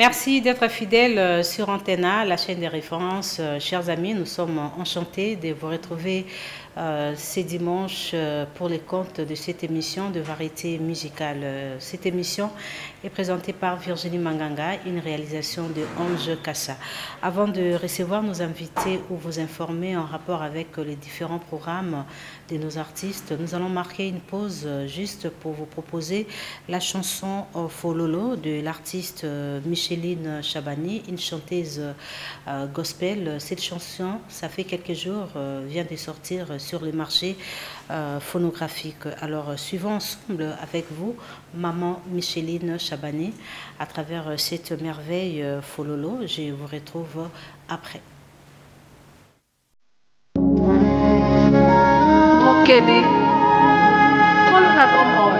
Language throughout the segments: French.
Merci d'être fidèles sur Antenna, la chaîne des références. Chers amis, nous sommes enchantés de vous retrouver ces dimanches pour les comptes de cette émission de variété musicale. Cette émission est présentée par Virginie Manganga, une réalisation de Ange Kassa. Avant de recevoir nos invités ou vous informer en rapport avec les différents programmes de nos artistes, nous allons marquer une pause juste pour vous proposer la chanson Fololo de l'artiste Micheline Chabani, une chanteuse gospel. Cette chanson, ça fait quelques jours, vient de sortir sur le marché phonographique. Alors, suivons ensemble avec vous Maman Micheline Chabani à travers cette merveille Fololo. Je vous retrouve après. Mokeli, kolona komoi.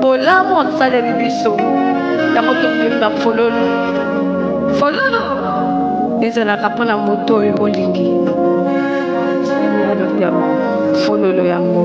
Bola mon salari biso. Yango tobimba fololo. Fololo. Ezalaka mpona moto oyo olingi. Fololo yango.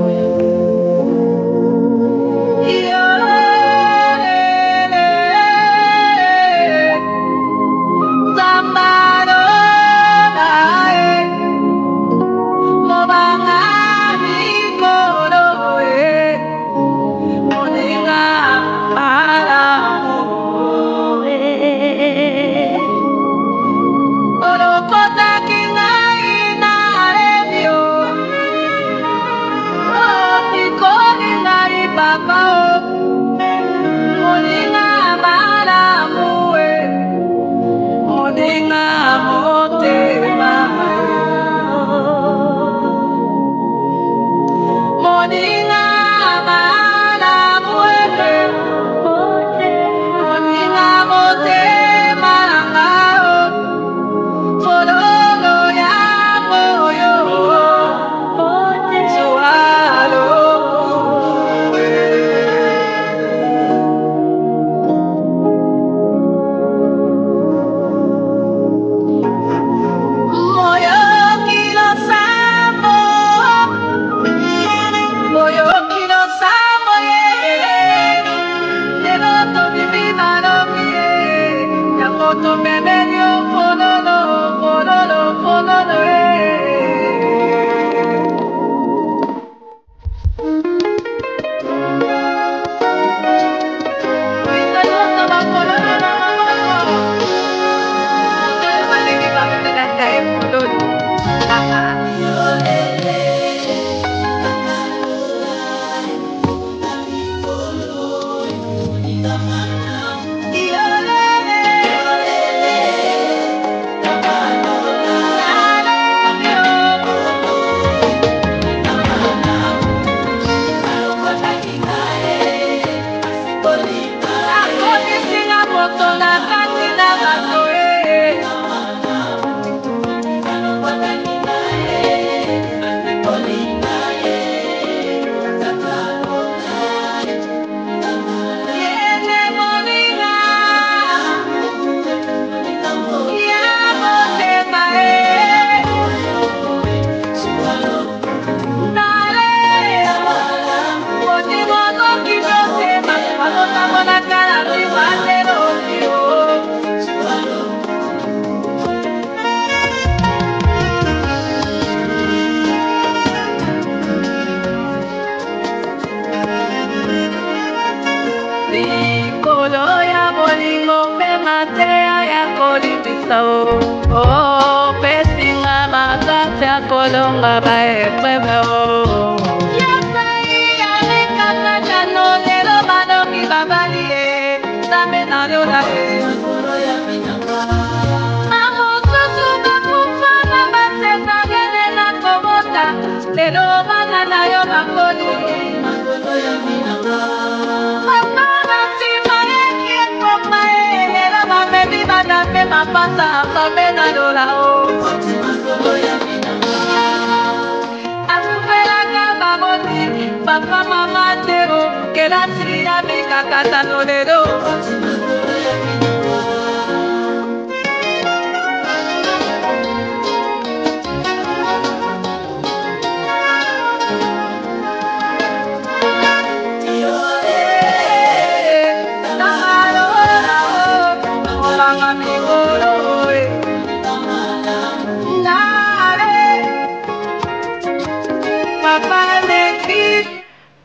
Papa mama tero, que la tria me cacata no dedo.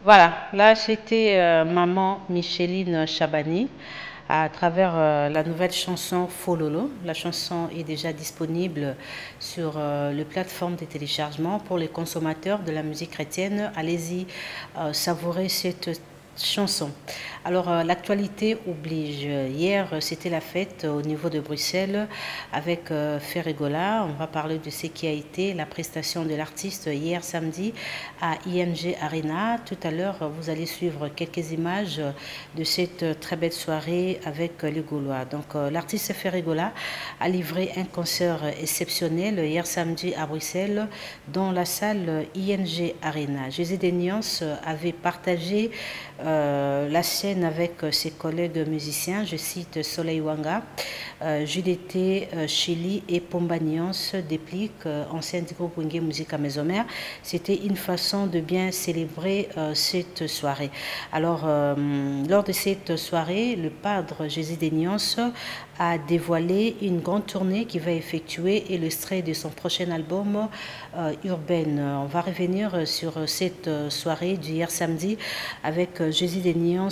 Voilà, là c'était maman Micheline Chabani à travers la nouvelle chanson Fololo. La chanson est déjà disponible sur les plateformes de téléchargement pour les consommateurs de la musique chrétienne. Allez-y savourer cette chanson. Alors l'actualité oblige. Hier c'était la fête au niveau de Bruxelles avec Ferregola. On va parler de ce qui a été la prestation de l'artiste hier samedi à ING Arena. Tout à l'heure vous allez suivre quelques images de cette très belle soirée avec les Gaulois. Donc l'artiste Ferregola a livré un concert exceptionnel hier samedi à Bruxelles dans la salle ING Arena. José Denians avait partagé la scène avec ses collègues musiciens, je cite Soleil Wanga, Juliette Chili et Pomba Nyans Déplique, ancien du groupe Wenge Musique à Maison-Mère. C'était une façon de bien célébrer cette soirée. Alors, lors de cette soirée, le padre Jésus Denians a dévoilé une grande tournée qu'il va effectuer et l'extrait de son prochain album Urbaine. On va revenir sur cette soirée d'hier samedi avec Jésus Denians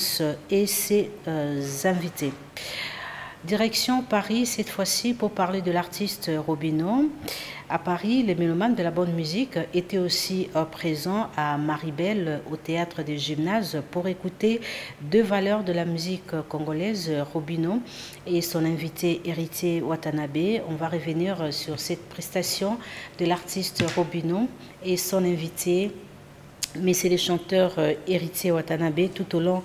et ses invités. Direction Paris cette fois-ci pour parler de l'artiste Robino. À Paris, les mélomanes de la bonne musique étaient aussi présents à Maribel au théâtre des Gymnases pour écouter deux valeurs de la musique congolaise, Robino et son invité Héritier Watanabe. On va revenir sur cette prestation de l'artiste Robino et son invité, mais c'est les chanteurs Héritier Watanabe tout au long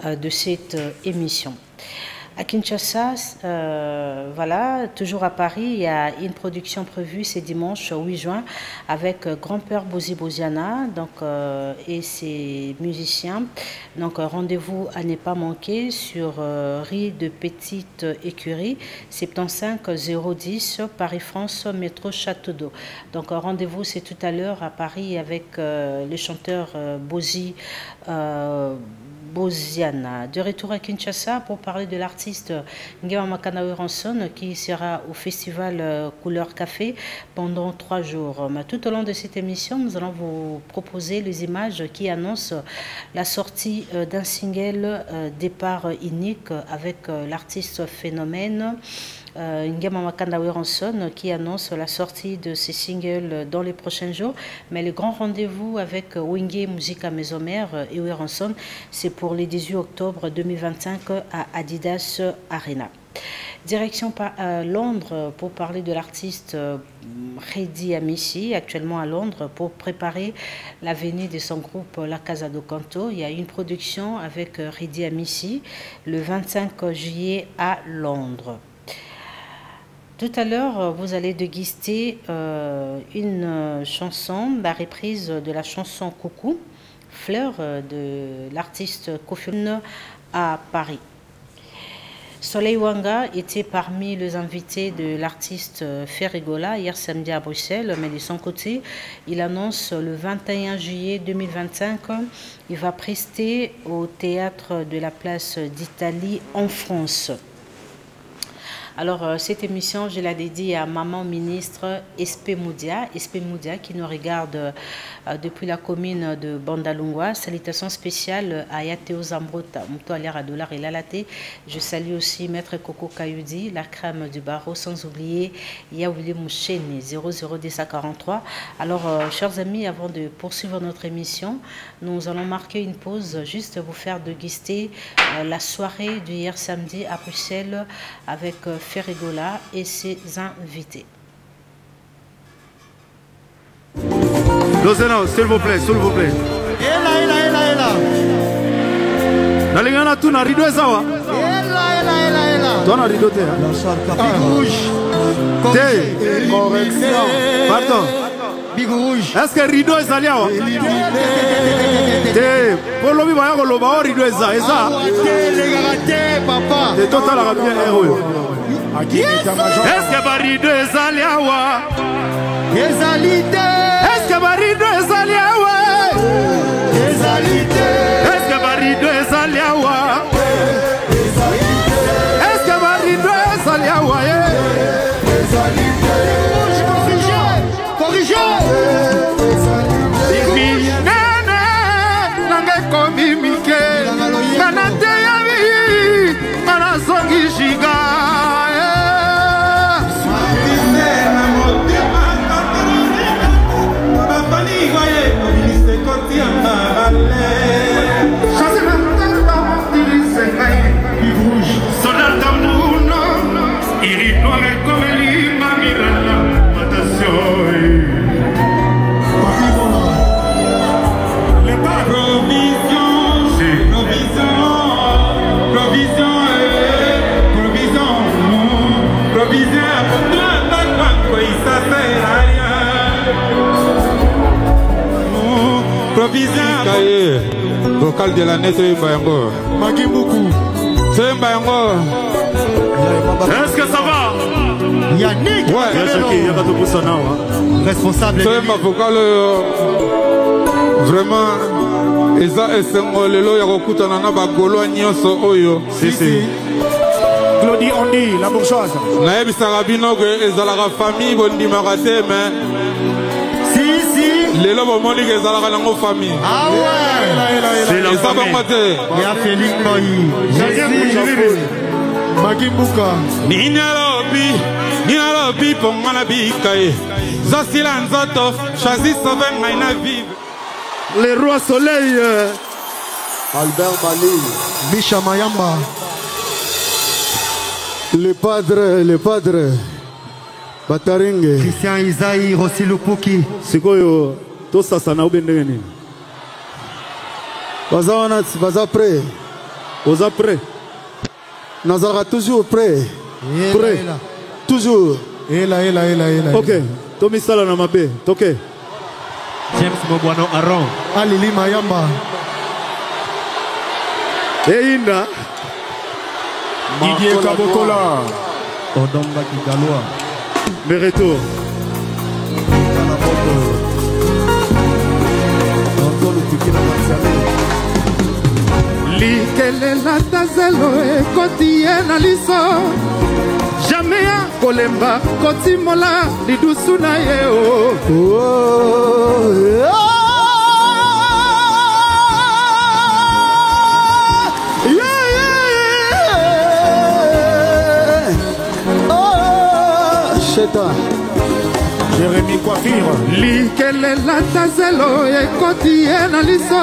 de cette émission. À Kinshasa, voilà, toujours à Paris, il y a une production prévue ce dimanche 8 juin avec Grand-Père Bozi Boziana et ses musiciens. Donc rendez-vous à ne pas manquer sur rue de Petite Écurie, 75 010 Paris-France, métro Château d'Eau. Donc rendez-vous c'est tout à l'heure à Paris avec le chanteur Bozi Boziana. De retour à Kinshasa pour parler de l'artiste Ngema Makanawe Ranson qui sera au festival Couleur Café pendant 3 jours. Mais tout au long de cette émission, nous allons vous proposer les images qui annoncent la sortie d'un single départ unique avec l'artiste Phénomène. Ngema Makanawe Ranson qui annonce la sortie de ces singles dans les prochains jours. Mais le grand rendez-vous avec Wenge Musique à Maison-Mère et Ranson, c'est pour le 18 octobre 2025 à Adidas Arena. Direction Londres pour parler de l'artiste Redi Amici, actuellement à Londres, pour préparer la venue de son groupe La Casa do Canto. Il y a une production avec Redi Amici le 25 juillet à Londres. Tout à l'heure, vous allez déguster une chanson, la reprise de la chanson Coucou, Fleur de l'artiste Kofi à Paris. Soleil Wanga était parmi les invités de l'artiste Ferregola hier samedi à Bruxelles, mais de son côté, il annonce le 21 juillet 2025, il va prester au théâtre de la place d'Italie en France. Alors, cette émission, je la dédie à maman ministre Espé Moudia qui nous regarde depuis la commune de Bandalungwa. Salutations spéciales à Yateo Zambrota, Mouto Aliara Dollar et Lalaté. Je salue aussi Maître Coco Kayoudi, la crème du barreau, sans oublier Yaouli Moucheni, 001043. Alors, chers amis, avant de poursuivre notre émission, nous allons marquer une pause, juste vous faire déguster la soirée du hier samedi à Bruxelles avec Ferregola et ses invités. Dosena, s'il vous plaît, s'il vous plaît. Ela. Nalingana tu na rido ezawa. Ela. Toi na rido te. Big rouge. Te. Correction. Pardon. Big rouge. Est-ce que rido ezaliawa? Te. Pour l'homme va y avoir rido eza. Te papa. Te total la bien héros. Est-ce que Barido ezaliawa? Ezalite. Est-ce que Barido ezaliawa? Ezalite. Est-ce que Barido ezaliawa? Est-ce que Barido ezaliawa? Ezalite. Corrigez. Nene, nange Kaye, vocal de l'année, c'est Mbayango. Magui beaucoup. C'est Mbayango. Est-ce que ça va? Yannick. Ouais, responsable. C'est ma vocal. Vraiment. Eza esengo lelo ya kokutana na bagolo nyonso oyo. Si. Claudie Ondi, la bourgeoise. Nayebisaka bino ke ezalaka famille bondimaka te mais si. Lelo bomoni ke ezalaka nango famille. Ah ouais. C'est la famille. Il y a Félix Moïse. Magui Mbuka. Ninalobi pongana bikaye. Zasila nzoto, chazi sauve ngaina vive. Les rois soleil. Albert Bali. Misha Mayamba. Le padre. Bataringue. Christian Isaïe, Rossi Lupuki. Sikoyo, tout ça, ça n'a pas bien. Baza prêt. Baza prêt. Nous allons toujours prêt. Prêt. Toujours. Ok. Tomi Sala Namabe. Ok. James Mobuano Aron. Alili Mayamba. Inda. Didier Kabokola. Odomba Kigaloa. Mereto. Likelela tazelo ekotie na liso. Jamais kolemba kotimola lidusu na ye Jérémy Coiffure. Likelela tazelo ekotie na liso.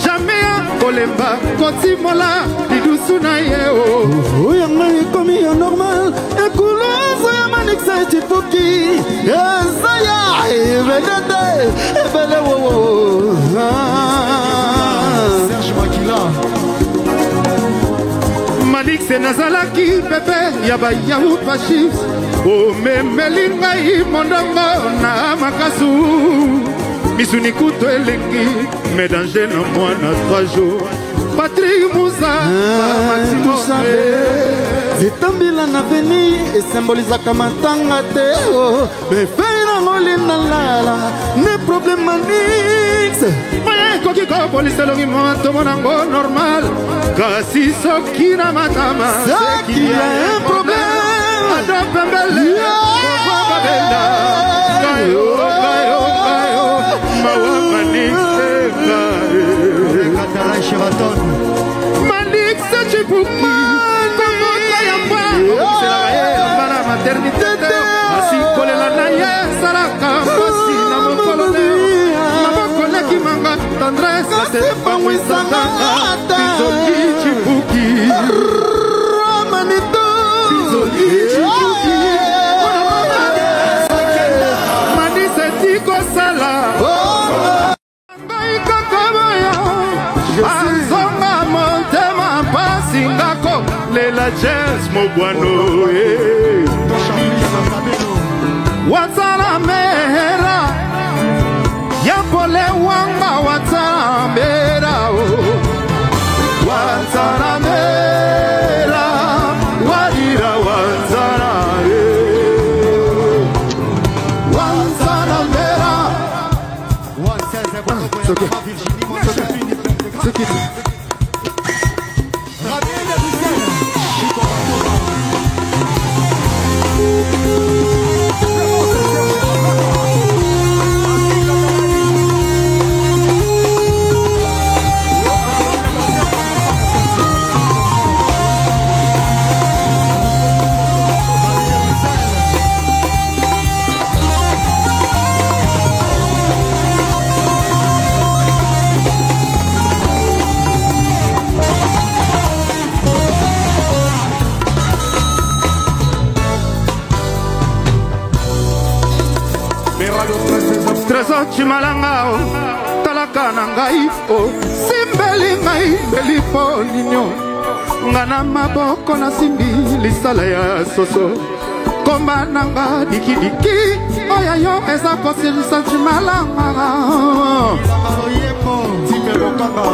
Jamais kolemba kotimola lidusu na ye oyanga ekomi ya normal ekulozo ya manixa etipuki ezaya ebedede ebele wowo Serge Makila manixe nazalaki pepe ya bayahud bashif omemeli ngai mondongo na makasu misuni kuto elengi médanger na mwana 3 jours Patrick Moussa zitambila na veni esembolizaka matanga te befei nango linalala ne problème nix ekoki kopoliselongi moto nango normal kasi soki na matama seki ya un problème ado pembele kokobabela kayo Malik Sachipuki Komota yamba Omisela ye yamba na maternité Asi kolela na ye Saraka Masi na mokolone Maboko leki manga Tendresse na sepa mwisanga Bizoli Chipuki Manito Bizoli Chipuki Manise Tiko Sala Azonga montema pasingako Lela James Mobuano Watana mehera Yapole wanga watana mera Watana mera Wadira watana Watana mera C'est qui? Trésor chimalanga talaka na ngai simbeli ngai belipo ninyo ngana maboko na simbi lisala ya soso komba nanga diki diki oya yo eza kosilisa chimalanga oyepo tipe bokanga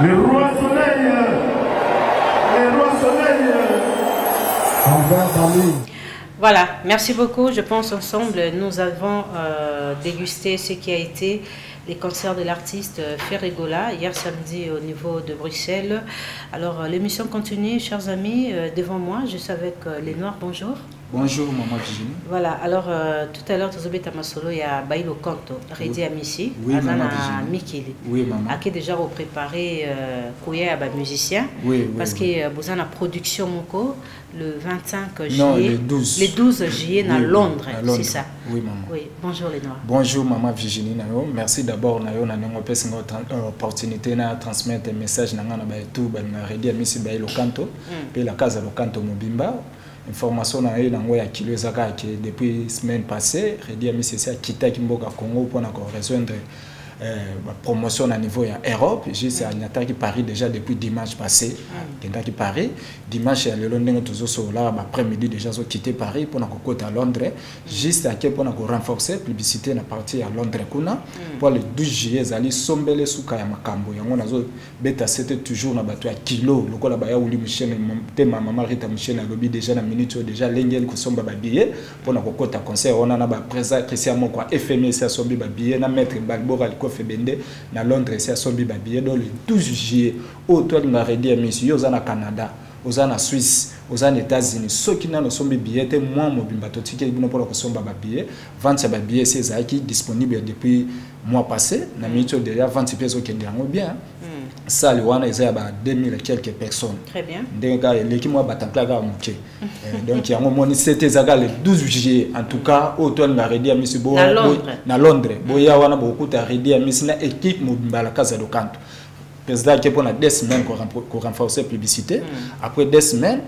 le roi soleil envers Bali. Voilà, merci beaucoup. Je pense ensemble, nous avons dégusté ce qui a été les concerts de l'artiste Ferregola hier samedi au niveau de Bruxelles. Alors l'émission continue, chers amis. Devant moi, je suis avec les Noirs. Bonjour. Bonjour, maman Virginie. Voilà, alors tout à l'heure, tu as Masolo, il y a Bailo Kanto, Redi Amissi, oui, maman Mikili. Oui, maman. Qui est déjà préparé Kouya à musicien. Oui, parce oui. que vous avez la production Moko le 25 juillet. Non, le 12. Le 12 juillet oui, à Londres, Londres. c'est ça. Oui, maman. Oui, bonjour les Noirs. Bonjour, maman Virginie. Merci d'abord pour l'opportunité de transmettre un message à tout Redi Amissi Bailo Kanto, puis la Casa do Kanto Mobimba. Information na ye nango ya kilo ezaka que depuis semaine passée Redi Amissi a quitté Kimboka Congo pour rejoindre promotion à niveau à Europe. J'ai attaqué Paris déjà depuis dimanche passé. Qui Paris dimanche le lendemain toujours là après-midi déjà quitté Paris pour na côté à Londres juste à quel pour renforcer publicité na partie à Londres kuna pour le 12 juillet zali sombele suka ya makambo yango nazo beta c'était toujours na bato ya kilo lokola ba ya uli mchene te maman Rita mchene lobby déjà na minute déjà lengel ko somba ba billet pour na côté concert on na ba présent Christian Moko FMI ça sombi ba billet na maître Balbora Febende na Londres c'est à sombi babier dans le 12 juillet au toi de Redi Amissi aux na Canada aux na Suisse aux États-Unis ceux qui n'ont sombi billet moi mobimba to ticket bino pour ko somba babier vente ça babier c'est ça qui disponible depuis mois passé na minute déjà vente pièces au Kenya bien ça le wana ils ba 2000 et quelques personnes très bien ndeka l'équipe moi batanka ga muke donc yango moni c'était ça le 12 juillet en tout cas au toi de Redi Amissi bo na Londres boya wana beaucoup ta Redi Amissi na équipe mobimba la Casa do Kanto président qui pour 2 semaines qu'on renforcer publicité après 2 semaines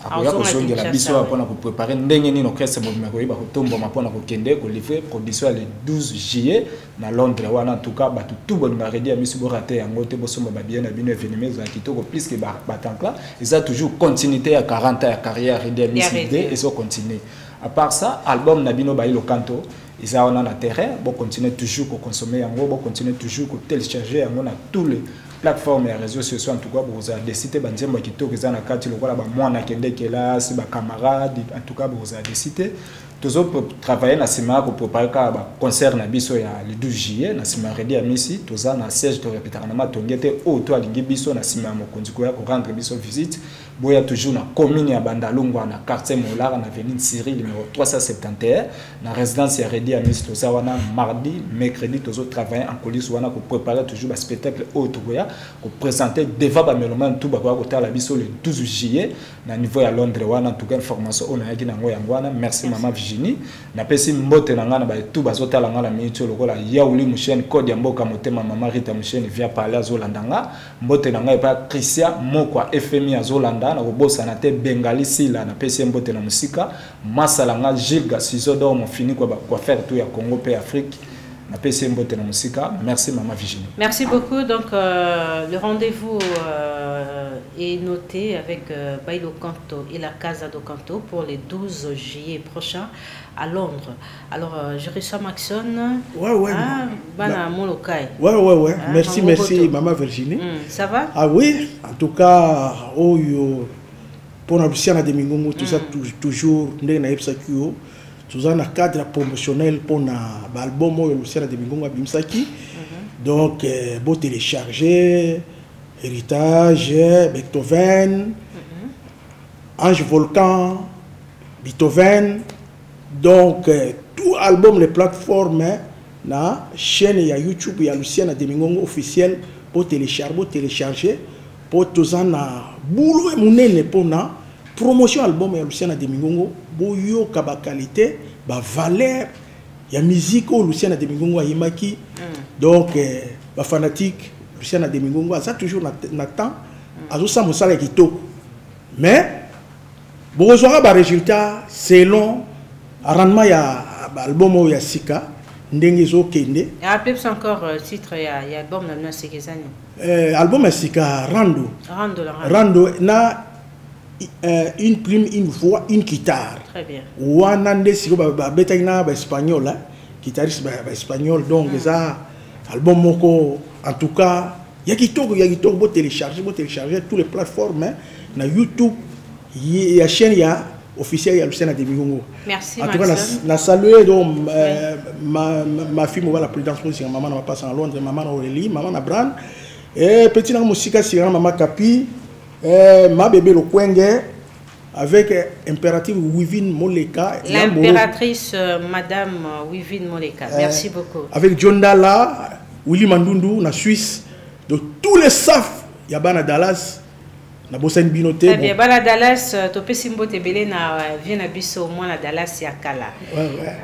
après ko songe la biso pour préparer ndenge ni no krese mobimba ko iba ko tombo mapona ko kende ko livrer production le 12 juillet na Londres wana en tout cas ba tout bon Redi Amissi bo raté yango te bo somba ba bien na bino événement za kitoko plus que ba tankla ils a toujours continuité à 40 ans à carrière Redi Amissi et ça continue à part ça album na bino Bailo Kanto ils ont un terrain bon continuer toujours à consommer yango bon continuer toujours à télécharger yango na tous les plateformes et réseaux sociaux en tout cas vous avez décidé banzemba kitoko za na kati lokola ba mwana kende kela si ba camarade en tout cas vous avez décidé toujours pour travailler na sima pour préparer ka concert na biso ya le 12 juillet na sima Redi Amissi toza na siège to répéter na matongete o to alingi biso na sima mokonzi ko ya ko rendre biso visite boya toujours na commune ya Bandalungwa na quartier Molara na avenue Cyril numéro 371 na résidence ya Redi Amissi toza wana mardi mercredi toujours travailler en coulisses wana pour préparer toujours ba spectacle autre boya pour présenter devant ba meloman tout ba ko ta la biso le 12 juillet na niveau ya Londres wana en tout cas information on a yaki nango yango wana merci maman Virginie na pesi mbote na ngana ba tout bazota la ngana minute lokola ya uli musheni code ya mboka motema maman Rita musheni via parler azolandanga mbote na ngai pa Christian Moko FMI azolanda na kobosa na te Bengali sila na pesi mbote na musika masalanga Gilles Sizodo mon fini quoi faire tout ya Congo pe Afrique na pesi mbote na musika. Merci maman Virginie. Merci beaucoup. Donc le rendez-vous est noté avec Bailo Kanto et la Casa do Kanto pour les 12 juillet prochain à Londres. Alors je reçois Maxon. Ouais. Bana Molokai. Ouais. Merci maman Virginie. Ça va? Ah oui, en tout cas pour la Luciana de Mingongo tout ça toujours ndé na epsakio. Tout ça, un cadre promotionnel pour l'album de Luciana de Mingongo à Bimsaki. Donc, beau télécharger, Héritage, Beethoven, Ange Volcan, Beethoven. Donc, tout album, les plateformes, la chaîne, il y a YouTube, il y a Luciana de Mingongo officiel pour télécharger, pour tout ça, boulot et monnaie pour la promotion album de Luciana de Mingongo. Boyo kaba qualité ba valeur ya musique au Luciana de Mingongo yimaki donc ba fanatique Luciana de Mingongo ça toujours na temps azo sa mosala kitoko mais bon ba résultat selon rendement ya album ya sika Ndengezo Kende. Rappelez encore titre, il y a album dans ces années. Album Sika Rando. Rando na une plume, une voix, une guitare. Très bien. Wanande siko ba betaina ba espagnol, guitariste ba espagnol, donc ça album moko en tout cas il y a qui beau télécharger toutes les plateformes na YouTube, il y a chaîne officiel il y a Lucien Ademigongo. Merci. En tout cas na saluer donc ma fille moi la présidence pour maman va passer en Londres, maman Aurélie, maman Abraham et petit na musique sur maman Kapi, ma bébé le Kwenge avec impérative Wivine Moleka, l'impératrice madame Wivine Moleka. Merci beaucoup. Avec John Dalla, Willy Mandundu na Suisse, de tous les staff Yabana Dallas. Na bosen binote. Eh bien, bana Dallas, topé simbo tebele na vient biso au moins na Dallas ya kala.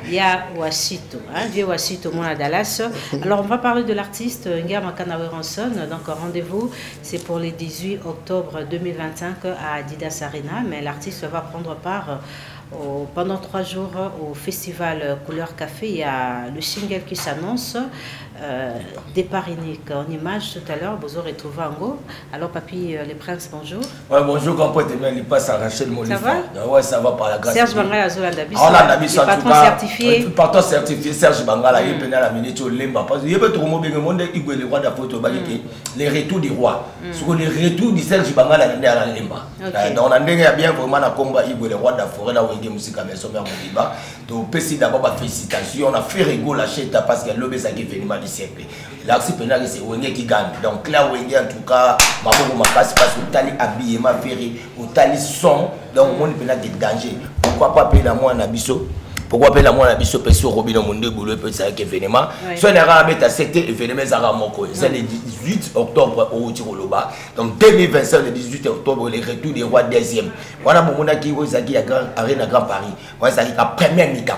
Ya Wasito, hein, vient Wasito au moins na Dallas. Alors on va parler de l'artiste Nga Makana Weranson. Donc rendez-vous, c'est pour le 18 octobre 2025 à Adidas Arena, mais l'artiste va prendre part pendant 3 jours au festival Couleur Café. Il y a le single qui s'annonce, Départ unique en image tout à l'heure, vous aurez trouvé en go. Alors Papi les Princes, bonjour. Ouais, bonjour, comment peut-être bien, il passe à Rachel Molifa. Ça va? Ouais, ça va par la grâce. Serge Bangala Zolandabis. On a Nabis, patron certifié. Patron certifié, Serge Bangala, il peut la minute au Lemba. Parce qu'il y a pas trop de monde qui veut les rois de la photo, les retours des rois. Sur les retours du Serge Bangala, il y a la Lemba. Donc on a bien vraiment un combat, il veut les rois de la forêt, là où il y a musique à Messomer Modiba. Donc, merci d'abord, félicitations. On a fait rigoler la chaîne parce qu'il y a l'obé qui est venu du siècle. Là, c'est Wenge qui gagne. Donc là, Wenge, en tout cas, ma parce que tu as habillé, ma férie, tu as son. Donc, on a des dangers. Pourquoi pas appeler la moi en abisso? Pourquoi appeler la moi en abisso? Parce que Robin Monde Boulot peut être événement. Soit on a mis à cet événement, c'est le 18 octobre au Tiroloba. Donc 2025, le 18 octobre, les retours des rois 2e. On a beaucoup qui ont été à Arena Grand Paris. On a été à première mi-temps.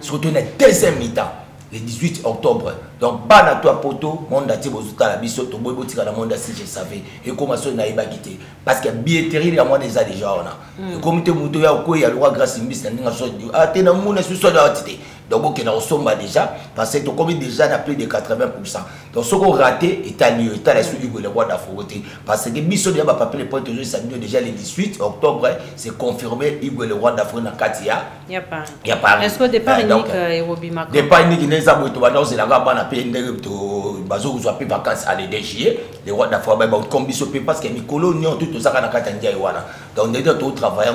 Surtout la deuxième mi-temps. Le 18 octobre. Donc, pas dans toi, poto, monde a tiré aux la biso, to boy botika la monde si je savais. Et comment ça n'a pas quitté. Parce que billetterie, il y a moins déjà déjà. Le comité Mouto, il y a le roi grâce à Miss, il y a ah, t'es dans le monde, c'est ça d'identité. Donc, on a sombre déjà, parce que tu as déjà plus de 80%. Donc, ce qu'on a raté, est à lieu, est à la suite du roi d'Afroté. Parce que Bisso de papier, le point de vue, ça déjà le 18 octobre, c'est confirmé, il le roi d'Afroté dans Katia. Il n'y a pas. Est-ce que le départ unique est Roby Macron? Départ unique, il y a c'est la gamme. Bazo vous avez vacances à l'édéchier les rois d'Afrique bah comme biso parce que Mikolo n'y ont tout ça quand Katandia wana donc déjà tout travail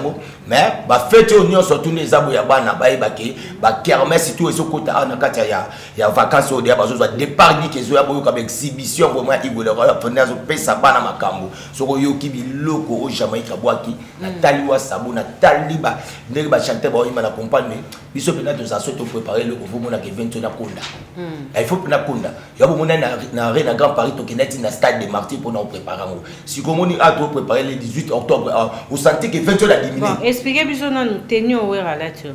mais bah fête on y surtout les abou ya bana ba ibaki ba kermesse tout eso kota na katia ya vacances au dia bazo départ ni kezo ya boyo comme exhibition vraiment igole roya pona zo pesa bana makambo soko yoki biloko au Jamaïque boaki na taliwa sabu na taliba ndenge ba chanter ba ima na compagnie biso pena to ça surtout préparer le vous mona que 20 na konda il faut na konda ya bo mona na Arena Grand Paris to kineti na stade de Martyrs pour nous préparer si comme on a tout préparé le 18 octobre vous sentez que 20 la diminué bon expliquez biso non tenu au wera là tu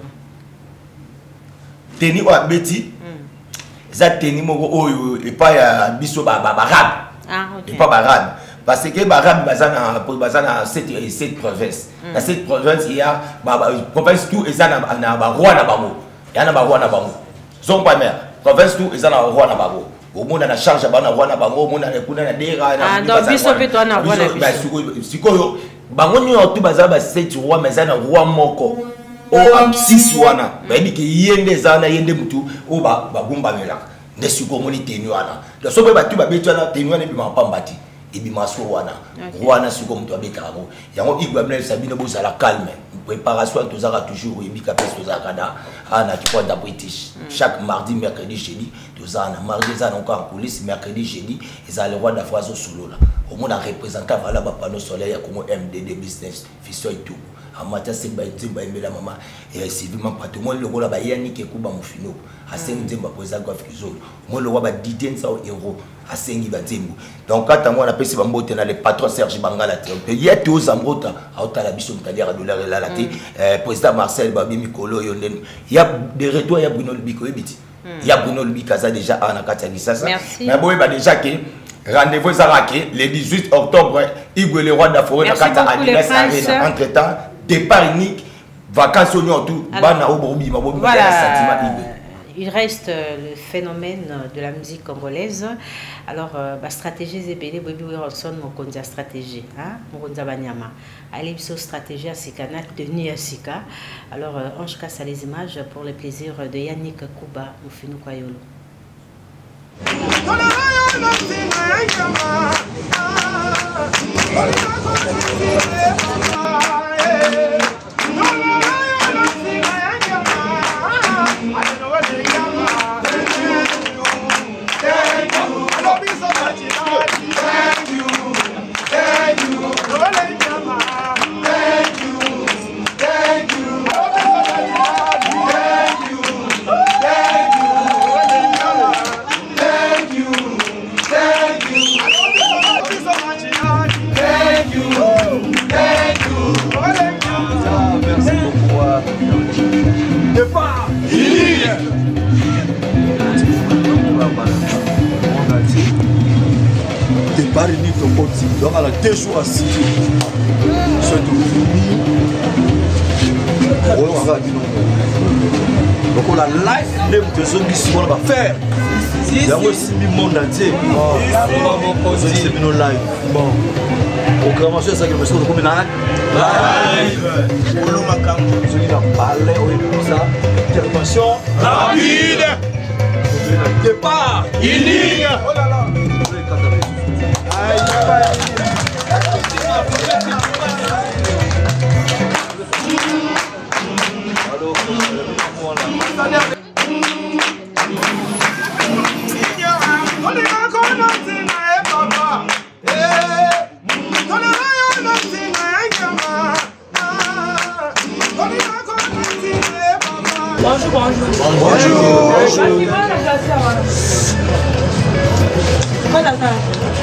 tenu wa beti za tenu moko oyo et pas ya biso ba rab et pas ba rab parce que ba rab bazana cette province dans cette province il y a province tout et ça na ba roi na bango ya na ba roi na bango son pas mère province tout et ça na roi na bango au monde na charge bana roi na bango au monde na kuna na dera na donc biso pe to na roi na sikoyo bango nyo tout bazala ba cette roi mais ça na roi moko o am 6 wana ba bi ke yende zana yende mutu o ba gumba mela nde siko moni tenu wana donc so ba tu ba betu wana tenu wana bi ma pambati et bi maso wana roi siko mutu abeka ngo yango igwa mena sabine bo sala calme préparation tous ça toujours et bi kapes tous ça kada ana qui point British chaque mardi mercredi jeudi tous ça na mardi ça encore en coulisses mercredi jeudi et ça le roi d'Afrique solo là au monde a représentant voilà ba panneau solaire comme MDD business fission et tout amata se ba nzimba emela mama et civilement patrimoine le gola ba yani ke kuba mufino asengi nzimba poza kwa fizo mo le ba didien sa euro asengi ba nzimbo donc quand moi na pesi ba mbote na le patron Serge Bangala te yete aux ambrota auta la biso mtaliara dollar la la te président Marcel Babi Mikolo yonden il y a des retours il y a Bruno Lubiko ebiti il y a Bruno Lubika ça déjà ana katani ça mais boy ba déjà que rendez-vous Zaraki le 18 octobre Igwe le roi d'Afrique na kata Adidas Arena entre temps départ unique vacances au tout bana obobi mabobi voilà il reste le phénomène de la musique congolaise. Alors, la stratégie c'est belé bobi Wilson mokonza stratégie, hein, mokonza banyama. Allez biso stratégie à Sikana tenue à Sika. Alors, on casse les images pour le plaisir de Yannick Kuba Mufinu Kwayolo. Donc à la 2 jours à 6 jours, c'est tout fini. Donc on a live, même de zones qui on va faire. Il y a aussi le monde entier. C'est nos live. Bon. Programmation, c'est ça que je me suis retrouvé dans live. Intervention rapide. Départ. Il ligne. Oh là là.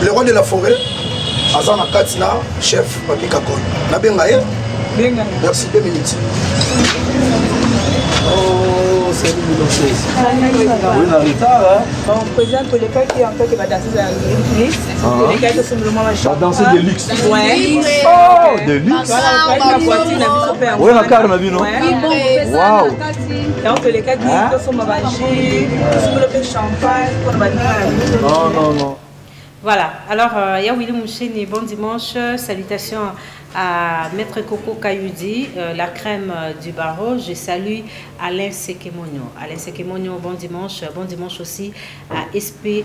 Le roi de la forêt, Azana Katina, chef Papi Kakon. Na bengaye? Merci, 2 minutes. Oh, c'est une oui, on retard, hein? On présente les cas qui en fait que va danser de luxe. Les cas qui sont vraiment va danser de luxe. Ouais. Oh, de luxe. Voilà, la voiture, la oui, la carte, on a vu, non? Waouh. Donc les cas qui sont mangés, le champagne, pour la non, non, non. Voilà, alors Yawili Moucheni, bon dimanche, salutations à Maître Coco Kayudi, la crème du barreau. Je salue Alain Sekemonio. Alain Sekemonio, bon dimanche aussi à SP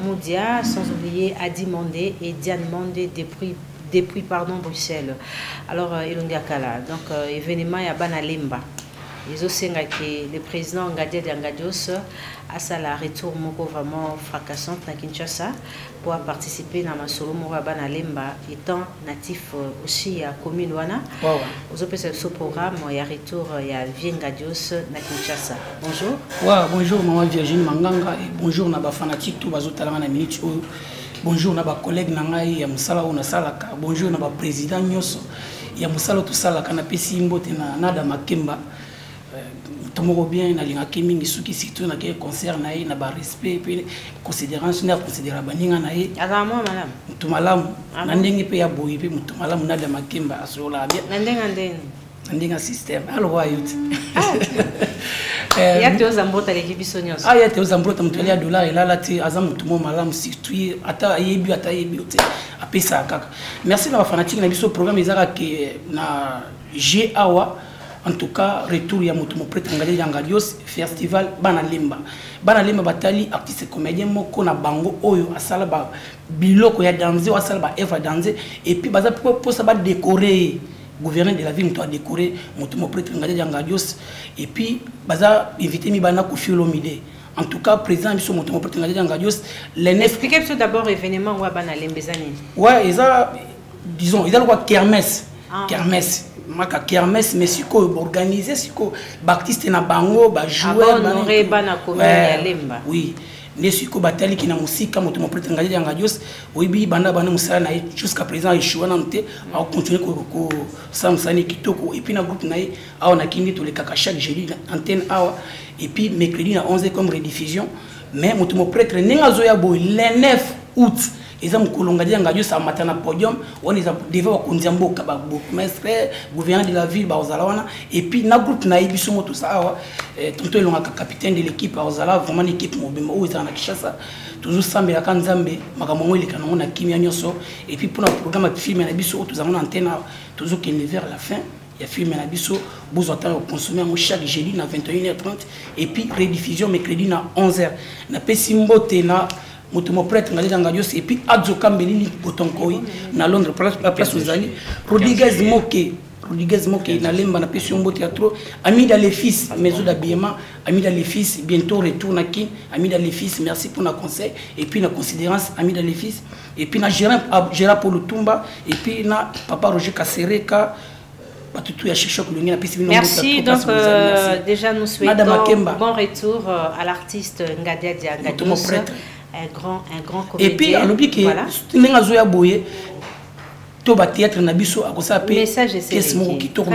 Moudia, sans oublier Adi Mondé et Diane Mondé depuis pardon, Bruxelles. Alors, Ilunga-Kala, donc événement à Banalimba. Ils ont aussi que le président Ngadia Ngadios a ça la retour vraiment fracassante à Kinshasa pour participer à ma solo Morabana Lemba étant natif aussi à commune Wana. Vous avez ce programme, il y a retour, il y a Ngadios à Kinshasa. Bonjour. Bonjour maman Virginie Manganga et bonjour na ba fanatique tout bazo talanga na minute. Bonjour na ba collègue nangai ya musala ona salaka. Bonjour na ba président nyoso ya musala tout salaka na pesi mbote na nada makemba. Tomoko bien na linga kemingi suki surtout na ke concert na ye na ba respect pe considération na considéra baninga na ye azamo madame tumalamu na ndenge pe ya boyi pe tumalamu na da makemba asola bien na ndenga système alors wa yuti ya te ozambota l'équipe sonyoso ya te ozambota muteli ya dollar elala te azamu tumo malamu surtout ata yebi te apesa kaka merci na ba fanatique na biso programme ezaka ke na GAWA. En tout cas, retour ya moto mo prêtre Ngadia Ngadios festival Banalimba. Banalimba batali artiste comédien moko na bango oyo asala ba biloko ya danser ou asala ba eva danser et puis baza pour ça ba décorer gouverneur de la ville a décoré moto mo prêtre Ngadia Ngadios et puis baza invité mi bana ko Fiolomide. En tout cas, président biso moto mo prêtre Ngadia Ngadios les neuf. Expliquez d'abord événement wa Banalimba zani. Ouais, ça disons, ils ont quoi kermesse. Kermesse. Maka kermesse mais siko organisé siko baptiste na bango ba joueur bana commune ya Lemba oui ne siko batali ki na musika moto mo prêtre Ngadia Ngadios oyibi banda bana musala na jusqu'à présent échoué na nté a continuer ko samsani kitoko et puis na groupe na a na kindi to le kaka chaque jeudi antenne awa et puis mercredi na 11h comme rediffusion mais moto mo prêtre nenga zoya boy le 9 août ils ont colongé un gars ça matin à podium on les a devant kondiambo kaba bourgmestre gouverneur de la ville bazalawana et puis na groupe na ibiso tout ça tonto elonga capitaine de l'équipe bazala vraiment l'équipe mobimba où ils en a Kinshasa toujours sambela kanzambe makamongo ile kana na kimia nyoso et puis pour le programme de film na biso tous en antenne toujours qu'il est vers la fin il y a film na biso vous attendez consommer chaque jeudi à 21h30 et puis rediffusion mercredi à 11h na pesimbote na motomo prêtre ngali ngadios et puis adzo kambeli botonkoi na Londres place aux ali Rodriguez Moke na lemba na pesimbote théâtre Amida les fils maison d'habillement Amida les fils bientôt retour na kin Amida les fils merci pour na conseil et puis na considérance Amida les fils et puis na Gérard pour le Tumba et puis na papa Roger Kasereka. Merci, donc déjà nous souhaitons bon retour à l'artiste Ngadia Diagados, un grand comédien. Et puis, à l'oubli que Nengazoya Boye, Toba théâtre Nabiso, à cause de message qui tourne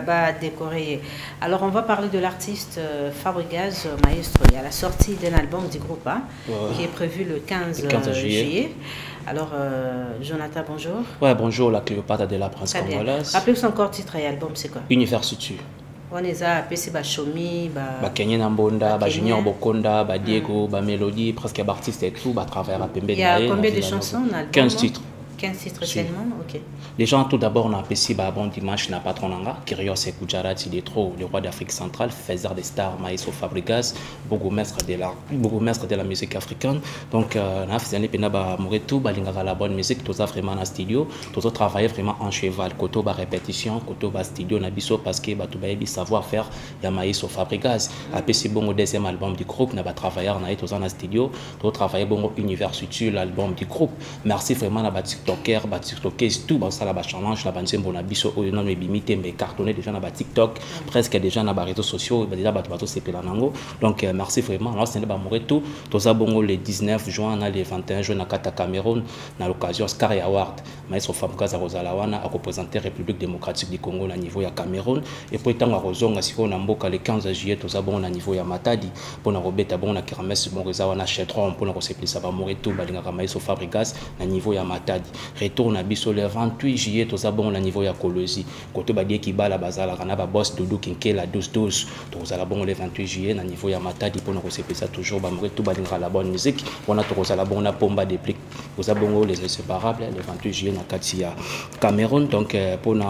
va décorer. Alors on va parler de l'artiste Fabregas Maestro. Il y a la sortie d'un album du groupe qui est prévu le 15 juillet. Alors, Jonathan, bonjour. Ouais, bonjour, la Cléopâtre de la Prince Congolaise. Rappelez-vous encore titre et album, c'est quoi? Université. On est à PC Bachomi, Kenyan Nambonda, Junior Bokonda, Diego, Mélodie, presque artiste et tout, travailler à Pembe. Il y a combien de chansons? 15 titres. 15 titres seulement, ok. Les gens, tout d'abord, on a apprécié bon dimanche, n'a pas trop nanga, Kyrios et Koujarat, il est trop, le roi d'Afrique centrale, faiseur des stars, Maïso Fabregas, bourgmestre de la musique africaine. Donc, on a fait un peu Moretou, Balingara la bonne musique, tout ça vraiment en studio, tout ça travailler vraiment en cheval, koto ba répétition, koto ba studio, nabiso parce que ba tout ba savoir faire, il y a Maïso Fabregas. Après, bon au deuxième album du groupe, n'a pas travaillé, on a été en studio, tout travailler bon Université, l'album du groupe. Merci vraiment à ba TikToker, tout, ça la challenge, la bande bon abisso, non mais bimité, mais cartonné déjà dans TikTok, presque déjà dans les réseaux sociaux, déjà bateau c'est pelanango. Donc merci vraiment. Alors c'est le Moretou, tout ça bon le 19 juin, le 21 juin à Kata Cameroun, dans l'occasion Oscar Award, Maestro Fabregas Rosalawana a représenté République démocratique du Congo au niveau ya Cameroun et puis tant à Rozonga si on a mboka le 15 juillet tout ça bon au niveau ya Matadi pour na robeta bon na Kirames bon rezawana chetron pour na recevoir ça va Moretou balinga Maestro Fabregas na niveau ya Matadi. Retourne à Bisso le 28 juillet, tout ça bon au niveau de la Colosie. Côté Badie qui bat la bazala, on a un boss Doudou qui est la 12-12. Tout ça bon le 28 juillet, au niveau de Matadi, pour nous recevoir ça toujours, tout badinga la bonne musique. On a tout ça bon, on a pomba des plics. Vous avez bon les inséparables, le 28 juillet, on a Katia Cameroun. Donc pour nous,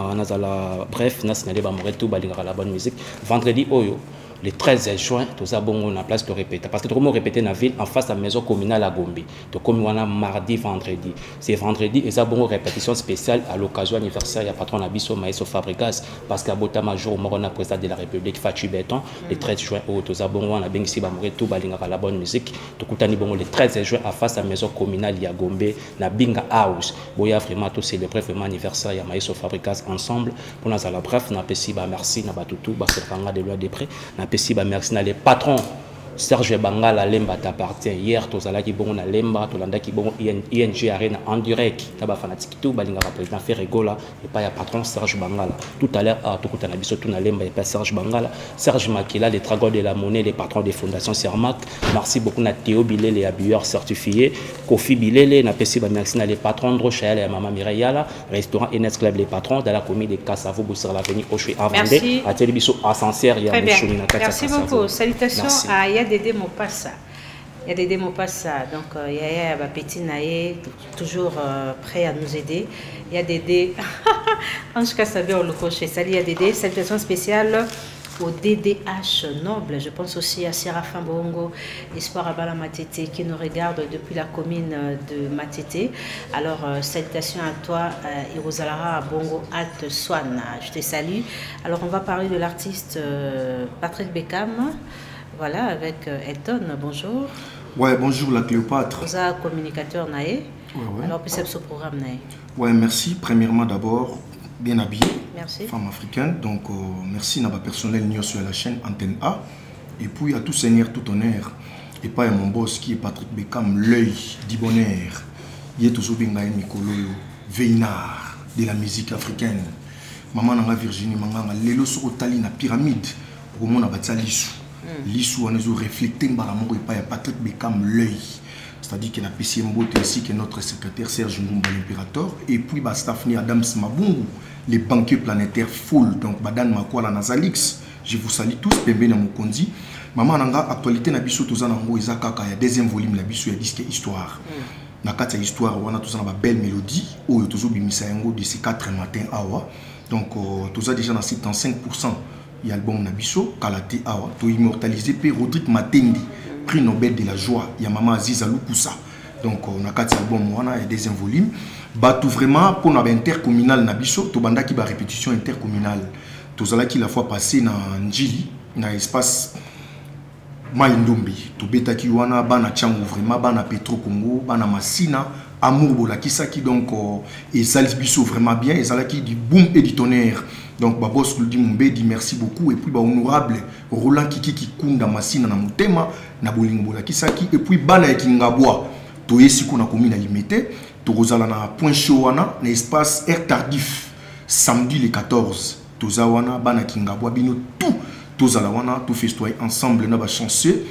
bref, on a signalé tout badinga la bonne musique. Vendredi, Oyo. Le 13 juin, tout ça bon on a place de répéter parce que tout le monde répéter dans la ville en face de la maison communale à Gombe. Donc comme on a mardi, vendredi, c'est vendredi et ça bon répétition spéciale à l'occasion anniversaire il y a patron Abisso Maestro Fabregas parce qu'à Bota Major on a président de la République Fatou Béton le 13 juin au tout ça bon on a bien ici ba tout balinga la bonne musique tout coutani bon le 13 juin à face de la maison communale à Gombe na Binga House. Boya vraiment tout célébrer vraiment anniversaire il y a Maestro Fabregas ensemble pour nous à la bref na pesi ba merci na batutu ba serkanga de loi de près. Merci les patrons Serge Bangala Lemba t'appartient hier tous ala qui bon na Lemba to landa qui bon ING Arena en direct taba fanatique tout balinga président Ferregola et pas ya patron Serge Bangala tout à l'heure tout kutana biso tout na Lemba et pas Serge Bangala Serge Makila les dragons de la monnaie les patrons des fondations Sermac merci beaucoup na Théo Bilele les habilleurs certifiés Kofi Bilele na pesi ba merci na les patrons Rochelle et maman Mireya restaurant Enes Club les patrons dans la commune de Kassavo sur l'avenue Oshwe Avandé à Télébiso ascenseur il y a Mochoni na Katia. Merci beaucoup. Salutations à Dédé Mopassa. Il y a Dédé Mopassa, donc il y a Petit Naé, toujours prêt à nous aider. Il y a Dédé, en tout cas, ça veut le cocher. Salut, il y a Dédé, salutations spéciales au DDH Noble. Je pense aussi à Séraphin Bongo, Espoir Abala Matete, qui nous regarde depuis la commune de Matete. Alors, salutations à toi, Hirozalara Bongo Alt Swan. Je te salue. Alors, on va parler de l'artiste Patrick Beckham. Voilà, avec Elton, bonjour. Ouais, bonjour la Cléopâtre. Vous êtes communicateur Naé. Ouais. Alors, puis c'est ce programme Naé. Ouais, merci. Premièrement, d'abord, bien habillé. Merci. Femme africaine. Donc, merci à ma personnel sur la chaîne Antenne A. Et puis, à tout seigneur, tout honneur. Et pas à mon boss qui est Patrick Beckham, l'œil du bonheur. Il est toujours bien Mikolo, Veinard de la musique africaine. Maman Nanga Virginie Manganga, Lelo Sorotali na pyramide. Au monde a battu l'issue. L'issue, on a reflété par l'amour et pas Patrick Beckham, l'œil. c'est-à-dire qu'il y a PC Mbote ainsi que notre secrétaire Serge Ngumba l'impérateur, et puis Staphne Adams Mabungu, les banquiers planétaires full, donc Badan Makwala Nazalix, je vous salue tous, Pembe na Mokondi. Maman nanga actualité na biso tozana ngo ezaka il y a deuxième volume la biso ya disque histoire. Na kati ya histoire wana tozana ba belle mélodie oyo tozo bimisa yango de ces 4 matin awa. Donc toza déjà dans 75% il y a album na biso Kalate awa to immortalisé pe Rodrigue Matendi, prix Nobel de la joie, ya maman Aziza Lukusa. Donc na kati album wana ya deuxième volume ba tout vraiment pour na intercommunal na biso to banda ki ba répétition intercommunale. Tozala ki la fois passée na Njili na espace Maïndombi, to betaki wana bana Tchango vraiment bana Petro Congo bana Massina amour bolakisa qui donc et Salzbiso vraiment bien et Zalaki dit boom et du tonnerre. Donc Babos lui dit Mumbe dit merci beaucoup et puis ba honorable Roland Kiki Kunda Massina na mutema na bolingo bolakisa qui et puis bana Kingabwa to yesiko na commune limité to rozala na point chaud wana na espace air tardif samedi le 14 to zawana bana Kingabwa bino tout tous à la wana, tout festoyer ensemble, na ba chanceux.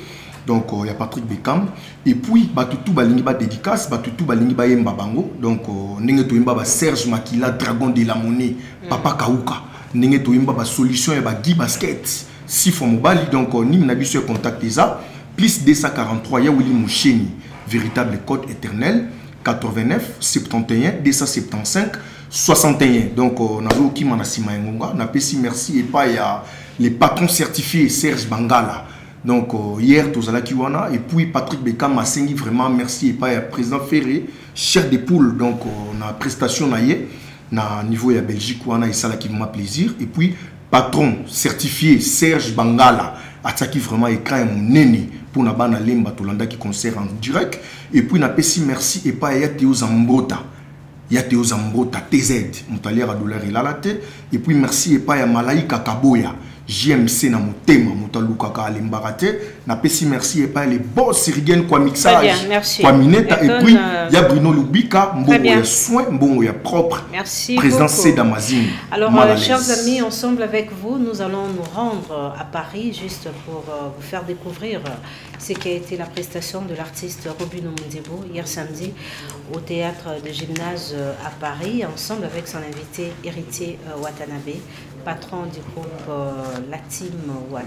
Donc il y a Patrick Beckham et puis batutu balingi ba dédicace, batutu balingi ba yemba bango. Donc ndenge to yemba ba Serge Makila Dragon de la Monnaie, Papa Kauka, ndenge to yemba ba solution et ba Guy Basket. Si fo mobali donc ni na biso contacter ça plus 243 ya Willy Moucheni, véritable code éternel 89 71 275 61. Donc nazo ki manasima ngonga, na pesi merci et pas ya les patrons certifiés Serge Bangala. Donc hier tozala kiwana et puis Patrick Beckham Masengi vraiment merci et pas ya président Ferré chef de poule. Donc on a prestation na yé na niveau ya Belgique wana et ça là qui m'a plaisir et puis patron certifié Serge Bangala ataki vraiment écran mon neni pour na bana lemba tolanda qui concert en direct et puis na pesi merci et pas ya Théo Zambota. Il y a Théo Zambota TZ Moutalière à dollar il a la tête et puis merci et pas ya Malaika Kaboya JMC na motema Moutaluka ka alimbarate na pesi merci et pas les boss Rigen kwa mixage kwa mineta et puis il y a Bruno Lubika mbongo ya soin mbongo ya propre. Merci président beaucoup. Damazine. Alors chers amis, ensemble avec vous nous allons nous rendre à Paris juste pour vous faire découvrir ce qui a été la prestation de l'artiste Robino Mundebo hier samedi au théâtre de gymnase à Paris ensemble avec son invité Héritier Watanabe, patron du groupe La Team Wanda.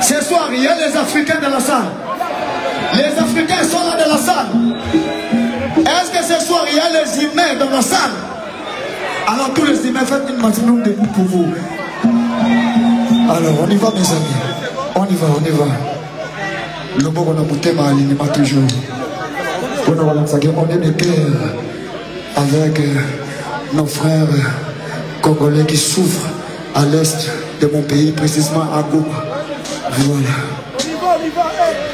Ce soir, il y a les Africains dans la salle. Les Africains sont là dans la salle. Est-ce que ce soir, il y a les humains dans la salle? Alors tous les humains, faites une matinée debout pour vous. Alors, on y va, mes amis. On y va, on y va. Le bon, on a monté ma ligne, pas toujours. On est de cœur avec nos frères Congolais qui souffrent à l'est de mon pays, précisément à Goma. Voilà.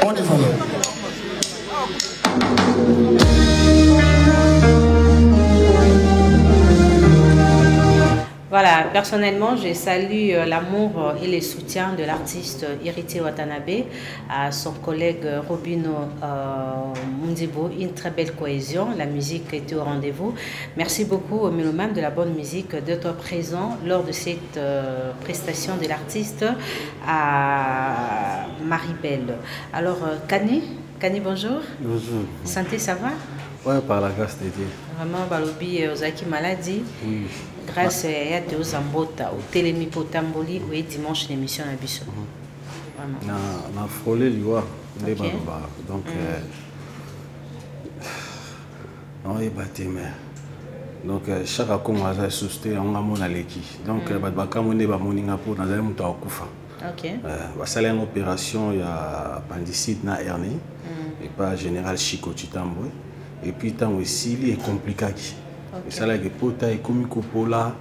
On y va. Voilà, personnellement, je salue l'amour et le soutien de l'artiste Héritier Watanabe à son collègue Robino Mundibo. Une très belle cohésion, la musique était au rendez-vous. Merci beaucoup aux mélomanes de la bonne musique d'être présents lors de cette prestation de l'artiste à Maribel. Alors, Kani, bonjour. Bonjour. Santé, ça va? Ouais, par la grâce de Dieu. Vraiment, Balobi, Ozaki maladie. Oui. Grâce à Théo Zambota, au Télémi Potamboli, où est dimanche l'émission à Bissau. Vraiment. Na frôlé liwa, donc on est battu mais donc chaque accord on a souscrit on a mon aleki donc badbaka mon ba moninga pour na zali muto akufa. OK. Basala une opération il y a appendicite na hernie et pas général Chico Chitambo et puis tant aussi il est compliqué. Et ça là que pota et comme kopola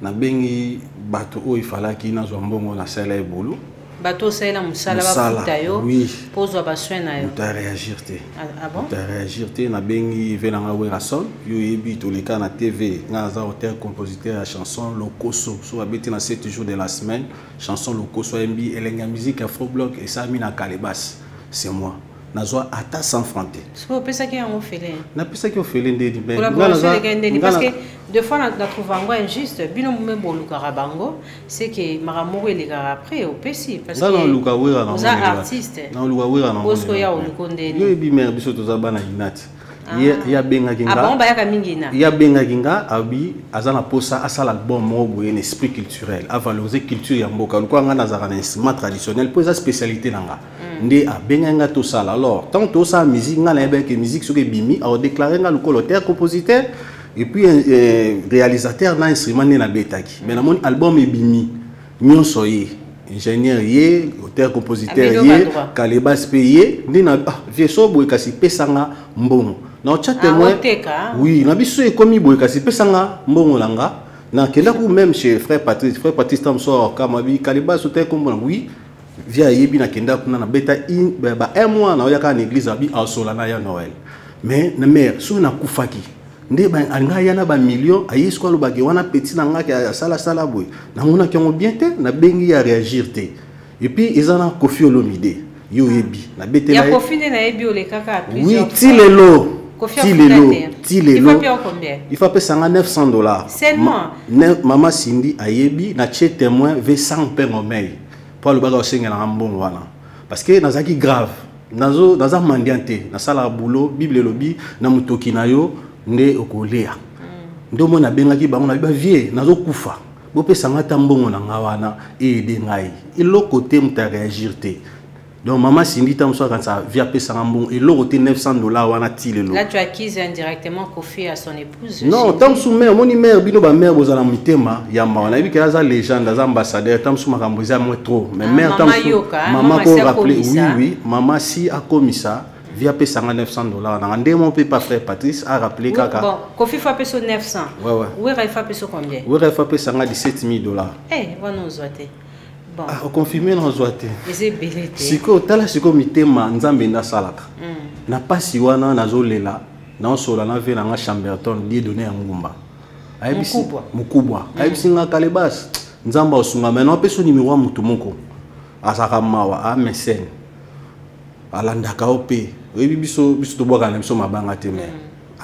na bengi bato o ifalaki na zombongo na sala e bolo bato sala musala ba futayo pozo ba soina yo ta réagir te ah bon ta réagir te na bengi venanga wera son yo yebi to le na TV na za auteur compositeur à chanson lokoso so abeti na 7 jours de la semaine chanson lokoso mb elenga musique afro block et ça mina kalebas c'est moi Nazwa ata sans fronté. C'est pour ça qu'il y a un ofélé. Na pesa qui ofélé ndedi ben. Parce que deux fois na trouvé un injuste, bino même bolu karabango, c'est que maramour il est après au PC parce que dans luka wera na. Vous êtes artiste. Dans luka wera na. Bosco ya olukonde. Yo bi mer biso to zabana inati. Ya benga kinga. Ah bon ba ya kamingina. Ya benga kinga abi azana posa asala album mo boye un esprit culturel, à valoriser culture ya mboka. Luka nga nazara na instrument traditionnel pour sa spécialité nanga. Ndé a benga to sala. Alors tant to sa musique nga na que musique so ke bimi a déclaré nga luko l'auteur compositeur et puis réalisateur na instrument na betaki. Mais na mon album e bimi nyonso ye ingénieur ye auteur compositeur ye kalebas payé ndi na vieso boye kasi pesanga mbongo. Na chat témoin. Oui, na biso e komi boye kasi pesanga mbongo langa. Na kenda ku même chez frère Patrice Tamso kamabi kalebas auteur comme oui. Via yebi na kenda kuna na beta un mois na oyaka na église abi asola na ya Noël mais na mère so na kufaki nde ba anga yana ba million ayesu ko lobake wana petit na ngaka sala boy na mona ki on bien te na bengi ya réagir te et puis ezana Kofi Olomide yo yebi na beta ya Kofi na yebi ole kaka plusieurs oui il faut payer $900 seulement maman Cindy ayebi na che témoin ve 100 pain au mail pour le bagage c'est un bon voilà parce que dans qui grave dans un mendianté dans sala boulot bible lobby na mutoki na yo nde okolea ndo mona benga ki bango na ba vie nazo kufa bo pesa ngata mbongo na ngawana et de ngai et l'autre côté muta réagir te donc maman Cindy Tamso quand ça via pesa ngambon et l'autre côté $900 wana tilelo là tu acquises indirectement Kofi à son épouse non Tamso mère mon mère bino ba mère bozala mitema yamba wana bi kaza légende az ambassadeur Tamso makamboza moi trop mais mère Tamso maman ko rappeler oui maman si a commis ça via pesa $900 na ndé mon papa frère Patrice a rappelé kaka bon Kofi fa peso 900 ouais oui il fa peso combien oui il fa pesa $17,000 voilà zoate. Bon. Ah, confirmé dans Zoate. Si ko tala siko mitema nzambe na salaka. Na pasi wana nazolela na sola na ve na Chamberton die donner ngumba. Ayebisi mukubwa. Ayebisi nga kalebas nzamba osunga maintenant peso numéro mutu moko. Asaka mawa a mesen. Alandaka ope. Oyebi biso to bwaka na biso mabanga te mais.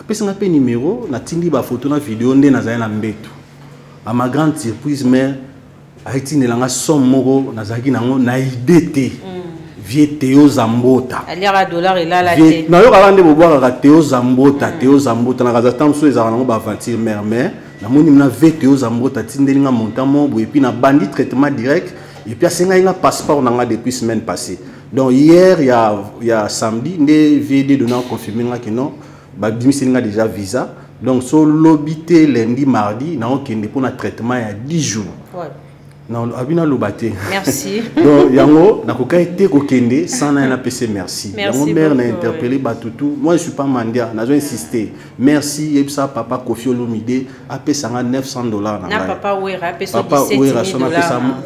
Apesi nga pe numéro na tindi ba photo na vidéo nde na zaya na mbeto. À ma grande surprise mais Haïti nelanga sommoro nazaki nango na idée vie Théo Zambota aliara dollar ila la té na yo kala nde boboaka Théo Zambota na kaza tamso ezaka nango ba aventure mais na moni na vie Théo Zambota tindelinga montant mo et puis na bandit traitement direct et puis asenga inga passeport nanga depuis semaine passée donc hier il y a samedi nde VD donnant confirmé que non ba bimisinga déjà visa donc so lobité lundi mardi na okende pour na traitement il y a 10 jours ouais. Non, abina lobate. Merci. Donc yango nakoka été kokende sans na PC merci. Merci. Yango mère na interpellé Batutu. Moi je suis pas mandia, n'a insisté. Merci Ebsa papa Kofi Olomide a payé $900 na papa Ouera payé $17,000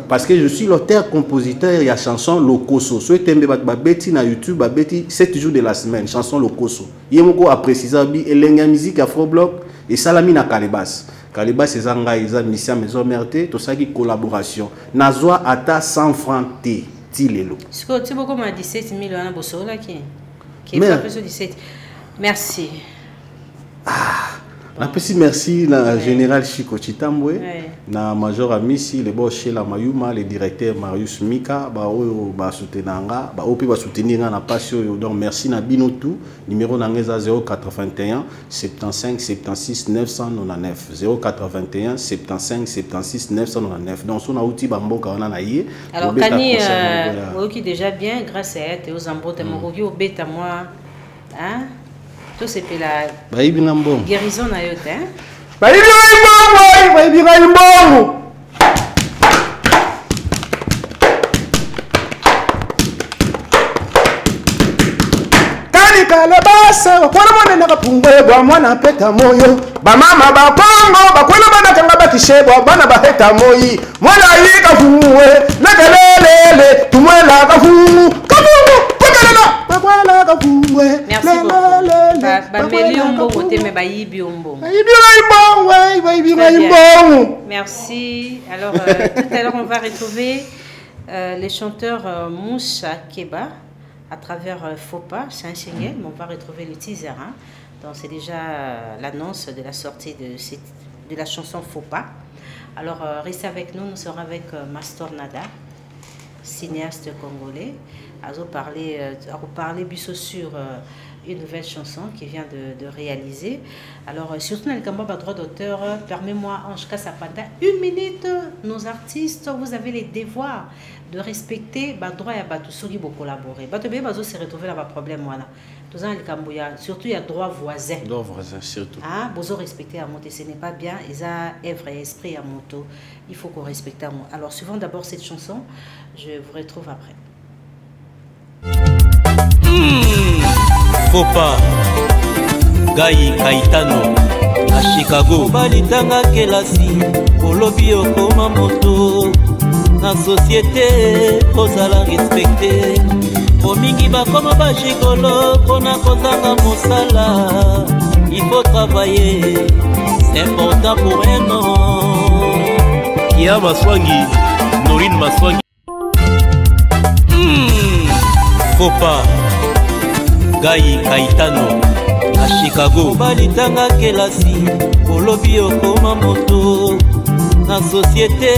parce que je suis l'auteur compositeur il y a chanson Lokoso. So tembe ba beti na YouTube ba beti 7 jours de la semaine chanson Lokoso. Yemoko a précisé bi elenga musique afro block et salami na Kalebas. Kalibas c'est zanga isa mission maison merte tout ça qui collaboration nazwa ata 100 francs t tilelo ce que tu beaucoup m'a 17,000 ana bosola qui fait plus de 17 merci na pesi merci la général Chico Chitambwe na major Amisi le boss chez la Mayuma le directeur Marius Mika ba oyo ba soutenanga ba opi ba soutenir na passion donc merci na binotu numéro nangeza 081 75 76 999 081 75 76 999 donc son outil ba mboka wana na ye alors Kani qui déjà bien grâce à elle aux ambote mokoki obeta moi hein tout c'est la guérison na yote hein Kani kalabasa wakona mwana nakapungwe bwa mwana peta moyo bamama bakongo bakwela bana kanga batishebwa bana baheta moyi mwana yika fuwe lekelelele tumwela kafumu kafumu pekelena bakwela kafuwe. Merci beaucoup. Merci. Alors, tout à l'heure, on va retrouver les chanteurs Moussa Keba à travers Fopa, c'est un single, mais on va retrouver le teaser. Hein. Donc, c'est déjà l'annonce de la sortie de la chanson Fopa. Alors, restez avec nous, nous serons avec Mastor Nada, cinéaste congolais. À reparler biso sur une nouvelle chanson qui vient de réaliser. Alors, surtout dans le Gamba droit d'auteur, permets-moi, Ange Kassapanda, 1 minute, nos artistes, vous avez les devoirs de respecter le droit à Batusuri pour collaborer. Batobé Bazo se retrouver là, problème, voilà. Surtout, il y a droit voisin. Droit voisin, surtout. Ah, Bozo respecter à monter, ce n'est pas bien. Ils ont œuvre et esprit à moto. Il faut qu'on respecte à moi. Alors, suivant d'abord cette chanson, je vous retrouve après. Fopa Gai Kaitano à Chicago balitanga kelasi olobi okoma moto na société kozala respecté po mingi bakoma bashikolo pona kozanga mosala il faut travailler c'est important pour un homme Kia Maswangi Norine Maswangi Fopa Gai Kaitano à Chicago balitanga kelasi olobi okoma moto na société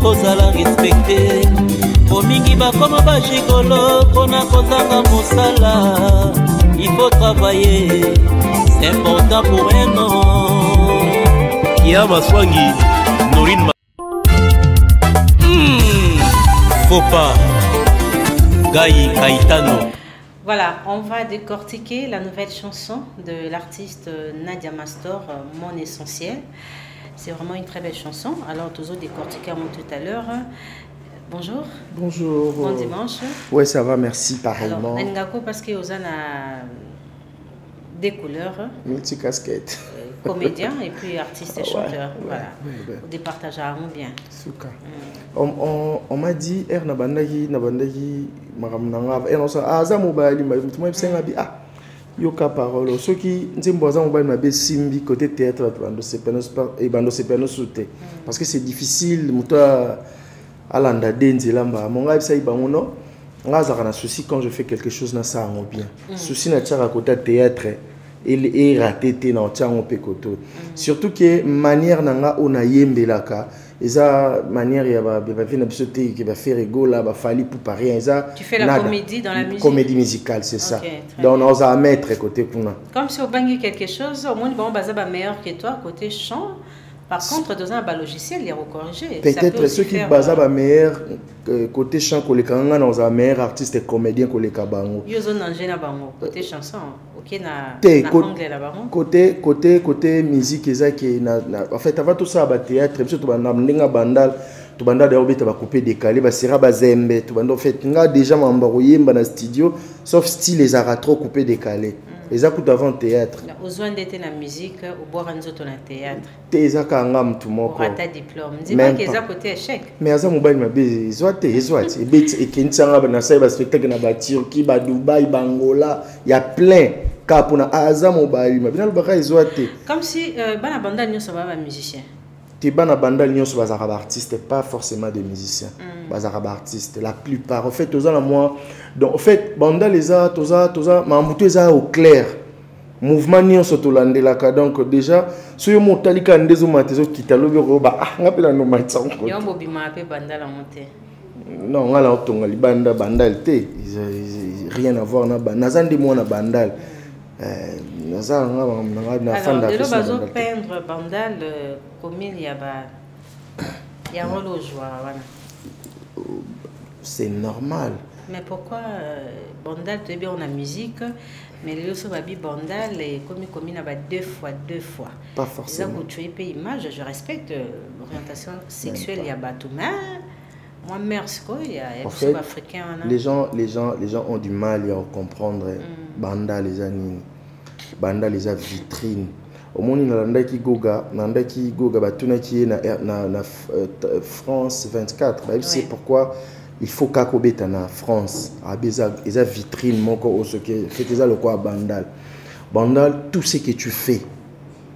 kozala respecté po mingi bakoma bashikolo pona kozanga mosala il faut travailler c'est important pour un homme Kia Maswangi Norine Fopa Gai Kaitano. Voilà, on va décortiquer la nouvelle chanson de l'artiste Nadia Mastor, Mon Essentiel. C'est vraiment une très belle chanson. Alors, toujours décortiquer tout à l'heure. Bonjour. Bonjour. Bon dimanche. Oui, ça va, merci, pareillement. Alors, Ngako, parce que vous avez des couleurs. Multicasquette. Comédien et puis artiste et chanteur. Voilà. Vous départagez bien. On m'a dit, Nabandagi, Maramnanga, Aza Mobile, Yoka parole. Ceux qui Nzimboza Mobile m'a simbi côté théâtre, et Bando Sepeno Souté. Parce que c'est difficile, Mouta Alanda Denzilamba. Mon gars, ça y va, mon un souci quand je fais quelque chose, na ça en bien. Souci n'a pas à côté théâtre. Et raté dans le pécoto. Surtout que manière nanga on a yembelaka. Esa manière il va faire une absurde qui va faire rigoler, va falloir pour pas rien. Tu fais la comédie dans la musique. Comédie musicale, c'est ça. Donc on a à mettre côté pour nous. Comme si on baigne quelque chose, au moins bon bazar meilleur que toi côté chant. Par contre, dans un logiciel, il est recorrigé. Peut-être ceux qui basent meilleur côté chant que les kanga dans un meilleur artiste et comédien que les kabango. Yo zone en général côté chanson, OK na anglais là bas. Côté musique ça qui en fait avant tout ça ba théâtre surtout ba ndinga bandal tu banda d'ailleurs beta ba couper décalé ba sera ba zembe tu banda en fait nga déjà mamba royemba na studio sauf style les ara trop coupé décalé les akuta avant théâtre besoin d'être na musique ou boire un autre na théâtre teza kanga mtu moko rata diplôme dis-moi que ça côté échec mais aza mobile mabe zoate ezoate et bit et kintsanga na sai ba spectacle na ba Turquie ba Dubaï ba Angola il y a plein ka pona aza mobile mabe na lobaka ezoate comme si bana banda nyo so ba musicien ti bana banda nyo so ba artistes pas forcément des musiciens ba artistes la plupart en fait toza na moi donc en fait banda les a toza mambuto eza au clair mouvement nyonso tolandelaka donc déjà soyo motalika ndezo matezo kitalobi ko ba ngapela no matsa ko yombo bima pe banda la monter non ngala otonga libanda bandal te rien à voir na nazandi mona bandal naza na fanda alors bazo peindre bandal commune ya ba ya rolo joie voilà c'est normal. Mais pourquoi bandal tu es bien en musique mais les autres babi bandal et comme il a deux fois pas forcément ça tu es pas image je respecte l'orientation sexuelle il y a batou mais moi merci quoi il y a en fait, africain les gens ont du mal à comprendre bandal les années bandal les vitrine au monde nandaki goga batuna qui na France 24 bah, c'est pourquoi il faut qu'akobeta na France eza vitrine moko osoke fait eza le quoi bandal tout ce que tu fais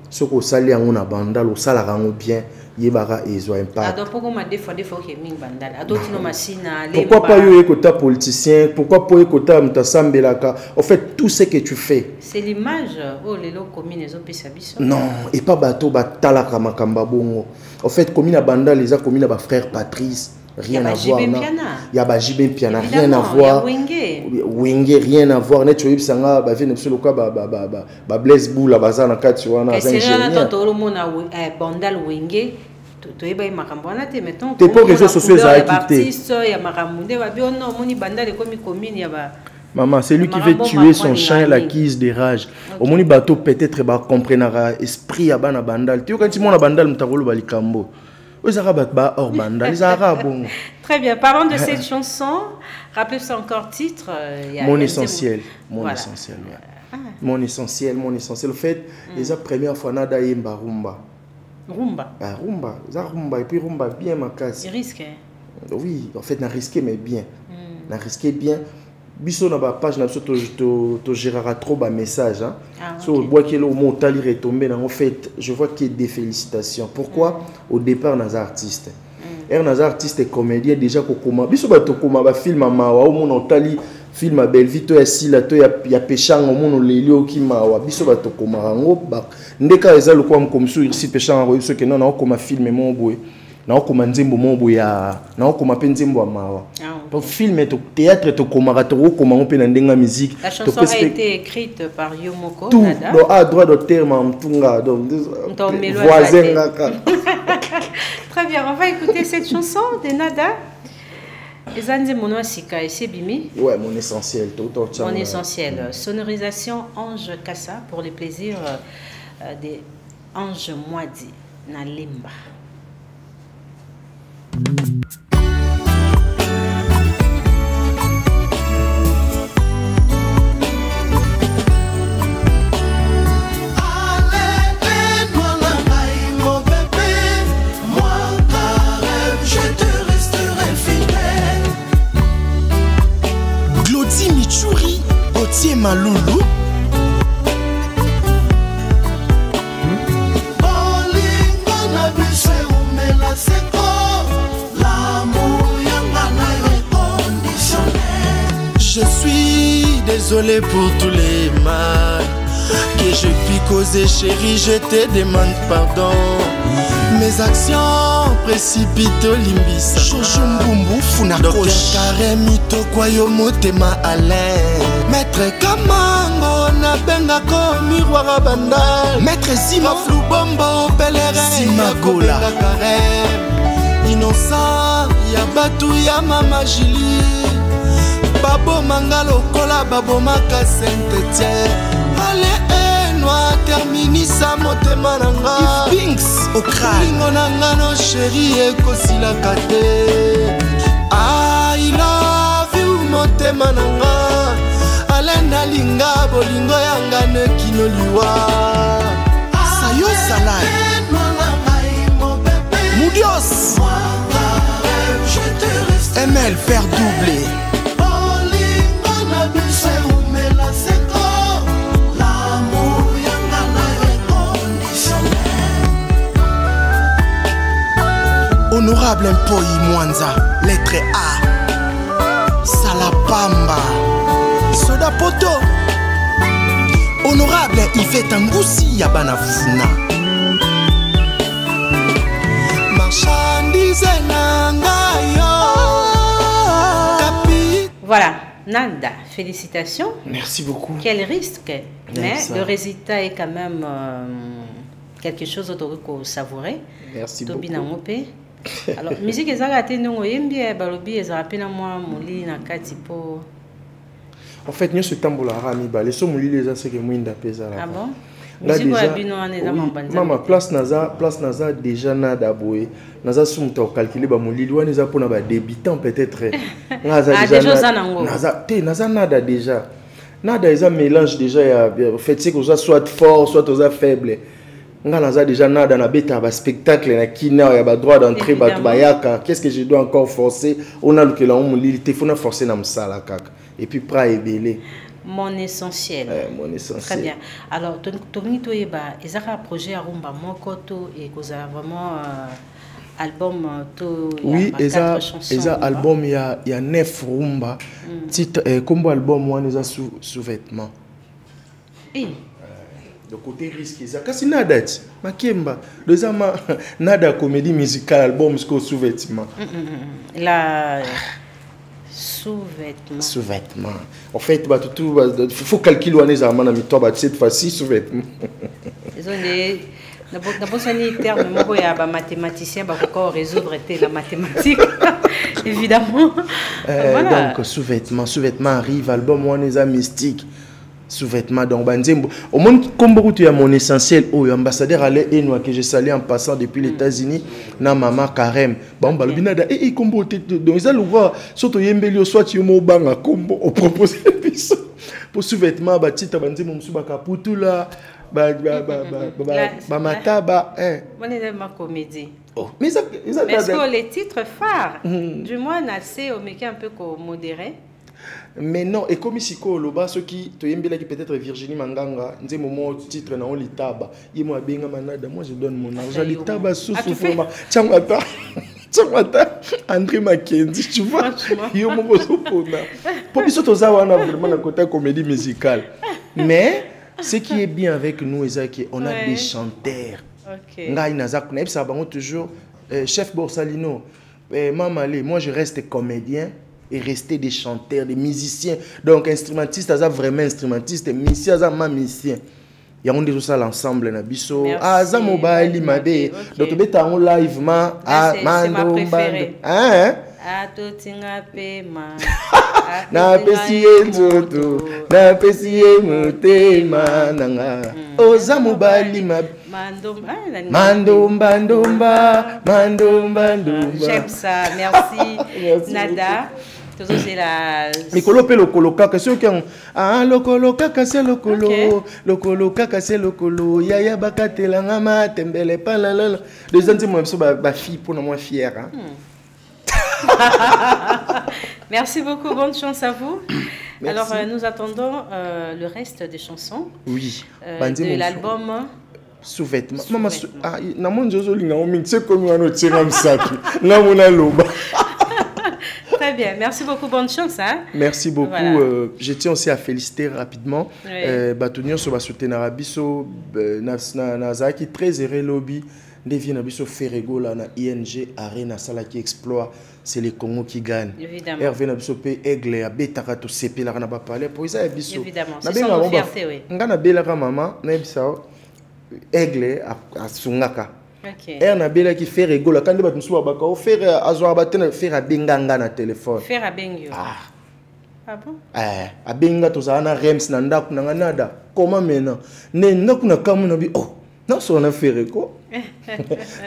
ce que sali yango na bandal osala rango bien yebara ezo impact donc pourquoi des fois que ming bandal adoti no masina pourquoi pas yo ekota politicien pourquoi pas ekota mtasambelaka en fait tout ce que tu fais c'est l'image les locaux communes ezo pesa biso non et pas bato batalaka makamba bongo en fait commune à bandal les a commune à ba frère Patrice rien à voir il y a Bajibé Piana rien à voir Wenge rien à voir net choyib sanga ba vene sur le quoi ba Blaise Boula bazana kati wana c'est rien à tout le monde bandal Wenge to eba makambo na te mettons tes pour réseaux sociaux ça a quitté ya makamunde ba bi ono moni bandal comme commune ya ba maman c'est lui qui veut tuer son chien l'acquise des rages au moni bateau peut-être ba comprendra esprit ya bana bandal tu quand tu mona bandal mtakolo balikambo. Très bien, parlons de cette chanson. Rappelez-vous encore titre. Mon essentiel. Mon essentiel. Mon essentiel. Le fait, les première fois, nada yemba rumba. Rumba. Rumba. Et puis rumba bien ma casse. Il risque. Oui, en fait, n'a risqué mais bien. N'a risqué bien. Biso na ba page na biso to gérera trop ba message hein so bois que le mot tali retomber en fait je vois qu'il y a des félicitations pourquoi au départ nas artistes nas artistes et comédien déjà ko koma biso ba to koma ba film mawa au mon tali film belle vie to ya sila to ya pechango mon lelio ki mawa biso ba to koma rango ba ndeka eza le kwa mkomsu ici pechango biso ke non na koma film mon boy na koma nzembo mon boy ya na koma pe nzembo mawa pour film et théâtre to komara to comment on peut ndenga musique la chanson a été écrite par Yomoko tout à droit d'auteur mtunga donc voisin très bien on va écouter cette chanson de Nada Ezanze Mono Sika et Sebimi ouais mon essentiel tout mon essentiel sonorisation Ange Kassa pour les plaisirs des Ange Mwadi na Limba. Maloulou je suis désolé pour tous les mal que je puis causer chérie je te demande pardon mes actions précipitent limbisa Chochombumbu Funako Docteur Karemi Tokwayo Motema Alain Maître Kamango Nabenga Ko Miroir Bandal Maître Sima Floubombo Pèlerin Sima Gola Innocent Yabatu ya Mama Julie Babo Mangalo Kola Babo Maka Saint-Étienne Allez benoît terminisa motema na nga olingo na nga no sheri ekosilaka te. I love you motema na nga alenda linga bolingo yanga nekino liwa sayo salai Moudios ML faire doubler Honorable Mpoi Mwanza, lettre A. Salapamba, Soda Poto. Honorable Yvette Angoussi Yabana Funa. Marchandise Nangayo. Voilà, Nanda, félicitations. Merci beaucoup. Quel risque, mais le résultat est quand même quelque chose d'autre que savourer. Merci beaucoup. Alors, musique ezaka te ndongo yembi balobi ezaka pe na mwa moli na kati po. En fait, nous sommes tambola rami ba les so moli les ça que mwinda pesa là. Ah bon? Musique wa bino ane za mbanza. Mama place naza déjà na daboé. Naza sumta o calculer ba moli wana za pona ba débutant peut-être. Naza déjà naza nada déjà. Nada est un mélange déjà ya fait c'est que ça soit fort soit aux faible. Nga naza déjà nada na beta ba spectacle na kina ya ba droit d'entrée ba bayaka. Qu'est-ce que je dois encore forcer? On a le que la on li téléphone forcer na msala kaka. Et puis pra ebelé. Mon essentiel. Mon essentiel. Très bien. Alors Tony Toyeba, ezaka projet à rumba moko to et koza vraiment album to oui, eza album il y a 9 rumba. Titre combo album one eza sous-vêtements. Le côté risque, c'est kasi nada makemba deuxièmement nada comédie musicale album sous-vêtements. La sous-vêtements. Sous-vêtements. En fait, il faut calculer cette fois-ci sous-vêtements. D'abord, c'est un terme mathématicien qui résoudre la mathématique, évidemment. Voilà. Donc, sous-vêtements arrive, album on est mystique. Sous-vêtements donc banzembo au monde comme beaucoup tu as mon essentiel ambassadeur allait Enoa que je salue en passant depuis les États-Unis na maman Karem bon balbinada et combo donc ils allent voir surtout yembeli soit tu mo banga combo au proposer pour sous-vêtements ba tita banzembo musuba kaputula ba mataba on est dans ma comédie mais ça est-ce que les titres phares du moins assez au mec un peu modéré. Mais non, et comme ici, ceux qui peut-être Virginie Manganga, nous moment titre na litaba, il m'a bien manada, moi je donne mon argent litaba sous format. Tchangata, André Mackenzie, tu vois, yo mo bosopona. Pour biso tozawa na vraiment na côté comédie musicale. Mais ce qui est bien avec nous c'est qu'on a des chanteurs. OK. Ngai nazak na ça bango toujours chef Borsalino, Mamale, moi je reste comédien. Et rester des chanteurs, des musiciens. Donc, instrumentistes, ça vraiment instrumentiste, musiciens, ça musicien. Il y a déjà ça l'ensemble na biso. Ah, ça mobile mabe. Donc, tu es en live ma. Ah, c'est ma préférée. Hein? Ah, tout tinga pema. Na pesiye nzoto, na pesiye motema nanga. Oh, ça mobile mabe. Mandomba. J'aime ça, merci. Nada. C'est la. Mikolo pe lokolo kaka ceux qui ont lokolo kaka c'est lokolo kaka c'est lokolo yaya bakatela ngama tembele pa la la les anti moi so ba fille pour moi fière. Merci beaucoup, bonne chance à vous. Merci. Alors nous attendons le reste des chansons. Oui. De l'album sous-vêtements. Maman na mon jozo linga o mixé comme un autre tira msaki. Na mona loba. Très bien, merci beaucoup, bonne chance. Hein? Merci beaucoup. Voilà. Je tiens aussi à féliciter rapidement. Batunio sur Basouté Narabiso, Nazaki, très heureux lobby. Devient Nabiso Ferrego là, na ING Arena Salaki Exploit. C'est les Congo qui gagnent. Évidemment. Hervé Nabiso P. Aigle, à Betarato CP, là, on n'a pas parlé. Pour ça, Biso. Évidemment, c'est son fierté, oui. On a Bela maman, Nebisa, Aigle à Sungaka. Ok. Na bela qui fait rigoler quand tu sois bako faire azo abatena faire a benganga na téléphone. Faire a bengyo. Ah. Ah bon? A benga to za na rems na ndako na nada. comment maintenant ne kuna kamu na bi oh non so na faire quoi.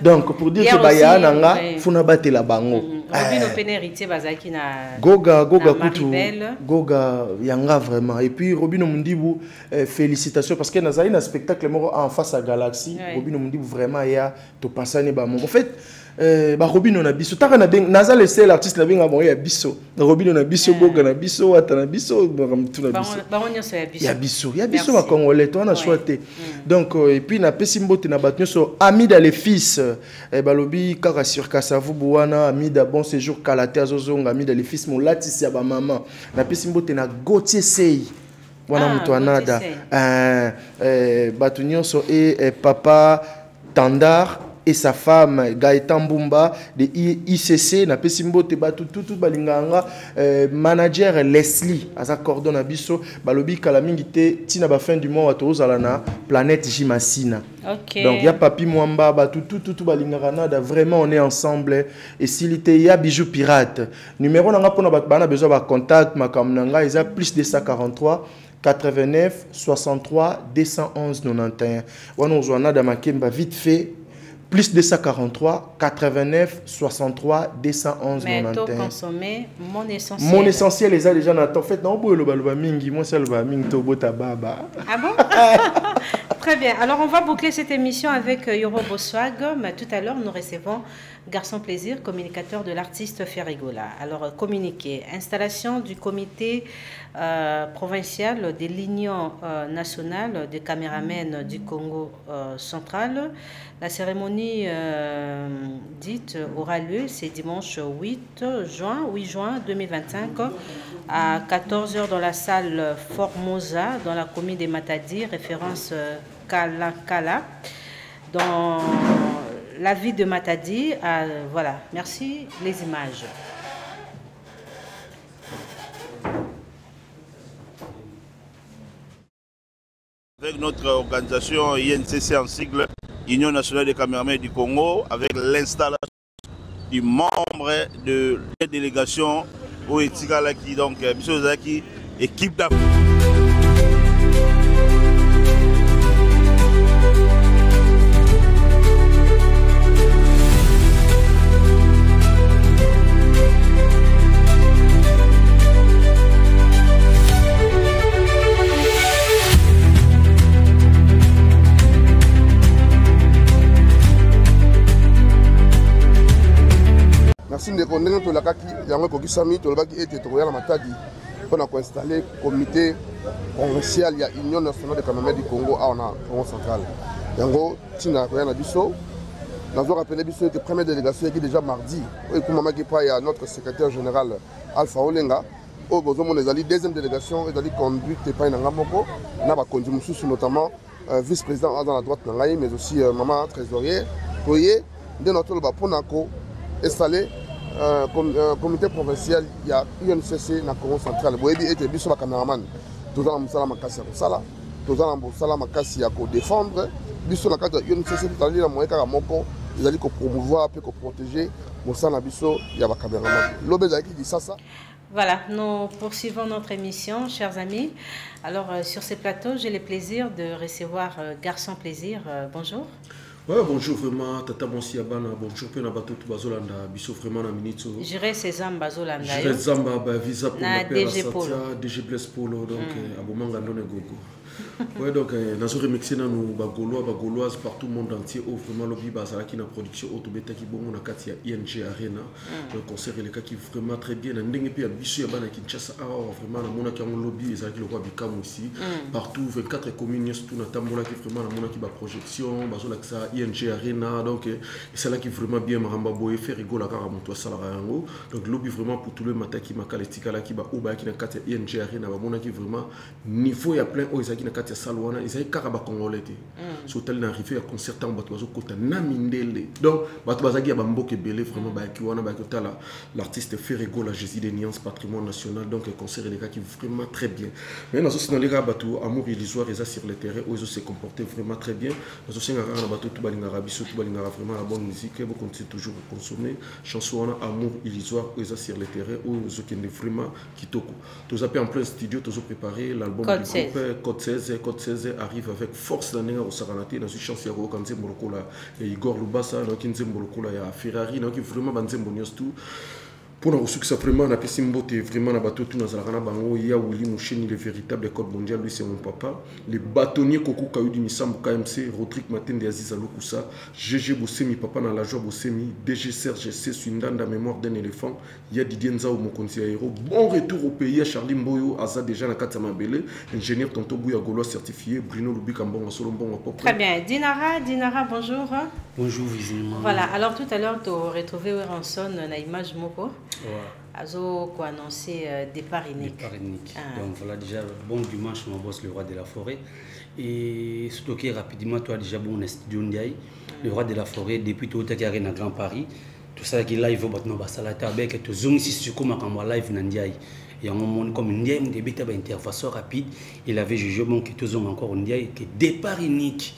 Donc pour dire que baya nanga funa batela bango. Robino Pénérité bazaki na Goga kutu Goga yanga vraiment et puis Robino Mundibu félicitations parce que nazali na spectacle moko en face à Galaxy. Robino Mundibu vraiment ya to passer ba en fait Robino na biso taka na ben naza le seul artiste na benga bon ya biso Robino na biso Goga na biso ata na biso tu na biso ya biso ba congolais toi na choité donc et puis na pesimbote na batnyo so Amida les fils balobi kaka sur Kasavu Bouana Amida bon séjour Kalate azozonga Amida les fils mon latisi ya ba maman na pesimbote na Gauthier Sey wana mutu anada batunyo so et papa Tandar et sa femme Gaëtan Bumba de ICC na pesimbo te batu tout balinganga manager Leslie asa cordon na biso balobi kala mingi te tina ba fin du mois tozala na planète Jimasina. Okay. Donc ya papi Mwamba batu tout balinganga nada vraiment on est ensemble et s'il était ya bijou pirate numéro nanga pona bat bana besoin ba contact makam nanga isa plus de 143 89 63 211 91 wana ozwana da makemba vite fait plus 243 89 63 211 mais 91. Mais consommer mon essentiel. Mon essentiel est déjà en fait non boy le balba mingi moi c'est le ba mingi to bota baba. Ah bon? Très bien. Alors on va boucler cette émission avec Yoro Boswag. Mais tout à l'heure nous recevons Garçon Plaisir, communicateur de l'artiste Ferrigola. Alors communiqué, installation du comité provincial de l'Union nationale des caméramens du Congo central. La cérémonie dite aura lieu ce dimanche 8 juin 2025 à 14h dans la salle Formosa dans la commune de Matadi, référence Kala, dans la ville de Matadi. Voilà, merci les images. Avec notre organisation INCC en sigle, Union nationale des caméramans du Congo, avec l'installation du membre de la délégation au Etikalaki, donc Bissozaki, équipe d'Afrique. Merci de connaître tout le cas qui a kokisami tout le cas qui était trouvé à Matadi pour installer comité provincial il y a Union nationale des caméramans du Congo à Congo central. Yango tina ko yana biso. Nous avons rappelé biso que première délégation qui déjà mardi et pour maman qui il y a notre secrétaire général Alpha Olenga au besoin les alliés deuxième délégation et alliés conduite par Ngamoko na ba conduit mususu notamment vice-président dans la droite Nangai mais aussi maman trésorier Toye de notre ba ponako installé comité provincial il y a UNCC na Congo central boyebi était biso ba cameraman tozala musala makasi ya kosala tozala musala makasi ya ko défendre biso na kata UNCC tali na moyeka ka moko ezali ko promouvoir pe ko protéger musala biso ya ba cameraman lobe zaki di sasa. Voilà, nous poursuivons notre émission, chers amis. Alors, sur ce plateau, j'ai le plaisir de recevoir Garçon Plaisir. Bonjour. Ouais, bonjour vraiment, Tata Monsi Abana, bonjour Penabato Bazolanda, Bisso vraiment na minute. J'irai Sésam Bazolanda. J'irai Zamba, visa pour la DG Polo. DG Bless Polo, donc Abomanga Ndone Gogo. Ouais, donc nous avons remixé nous Bagauloises partout le monde entier. Oh, vraiment, lobby Bazalaki na production Autobeta qui bon, on a Katia ING Arena. Le concert et les cas qui vraiment très bien. N'engue puis à Bisso Yabana Kinshasa, vraiment, la mona qui a un lobby, et qui le roi Bikam aussi. Partout, 24 communes, tout na Tambola qui vraiment la mona qui va projection, Bazolaksa ING Arena. Donc, c'est là qui vraiment bien Maramba Boye fait rigoler à Karamoto Salarayango. Donc, lobby vraiment pour tout le matin qui m'a calestika là qui va Oba qui na Katia ING Arena, mona qui vraiment niveau il y a plein oh qui na Katia Salwana, ils ont caraba congolais. Sur tel n'arrivé à concerter en bateau kota namindele. Donc, bateau bazagi a bambo ke belé vraiment ba qui wana ba kota là l'artiste Ferrigo la Jésus des Niances patrimoine national donc un concert les gars qui vraiment très bien. Mais nous aussi dans les gars bateau amour illusoire ils sur le terrain où ils se comporté vraiment très bien. Nous aussi dans bateau tout balinga rabiso tout balinga vraiment la bonne musique vous continuez toujours à consommer chanson amour illusoire où ils sur le terrain où ils ont vraiment kitoko. Tous appelés en plein studio tous préparé l'album du groupe Code 16, Code 16 arrive avec force dans au Saranati, dans une chance, il y a un Nzembo et Igor Lubasa, il y a Nzembo il y a Ferrari, il y a vraiment Nzembo tout. Pour nous succès vraiment on a passé vraiment na bateau tout dans la bango il y a Willy Moucheni le véritable code mondial lui c'est mon papa les bâtonniers Koko Kayu du Nissan KMC Rodrigue Matin de Aziz Alokusa GG Bossemi papa dans la joie Bossemi DG Serge C Swindanda mémoire d'un éléphant il y a Didier Nzao mon conseiller aéro bon retour au pays à Charlie Mboyo Aza déjà na Katama Belé ingénieur Tonto Bouya Gaulois certifié Bruno Lubikambon en solo bon à Très bien Dinara bonjour. Bonjour visitement. Voilà alors tout à l'heure tu as retrouvé Ranson na image moko. Azo quoi annoncer départ unique. Donc voilà déjà bon dimanche mon boss le roi de la forêt et surtout que rapidement toi déjà bon studio Ndiaye le roi de la forêt depuis tout à l'heure na Grand Paris tout ça qui live au battement basalata avec tout zone ici sur comme live na Ndiaye et un moment comme Ndiaye me débute à intervention rapide il avait jugé bon que tout encore Ndiaye que départ unique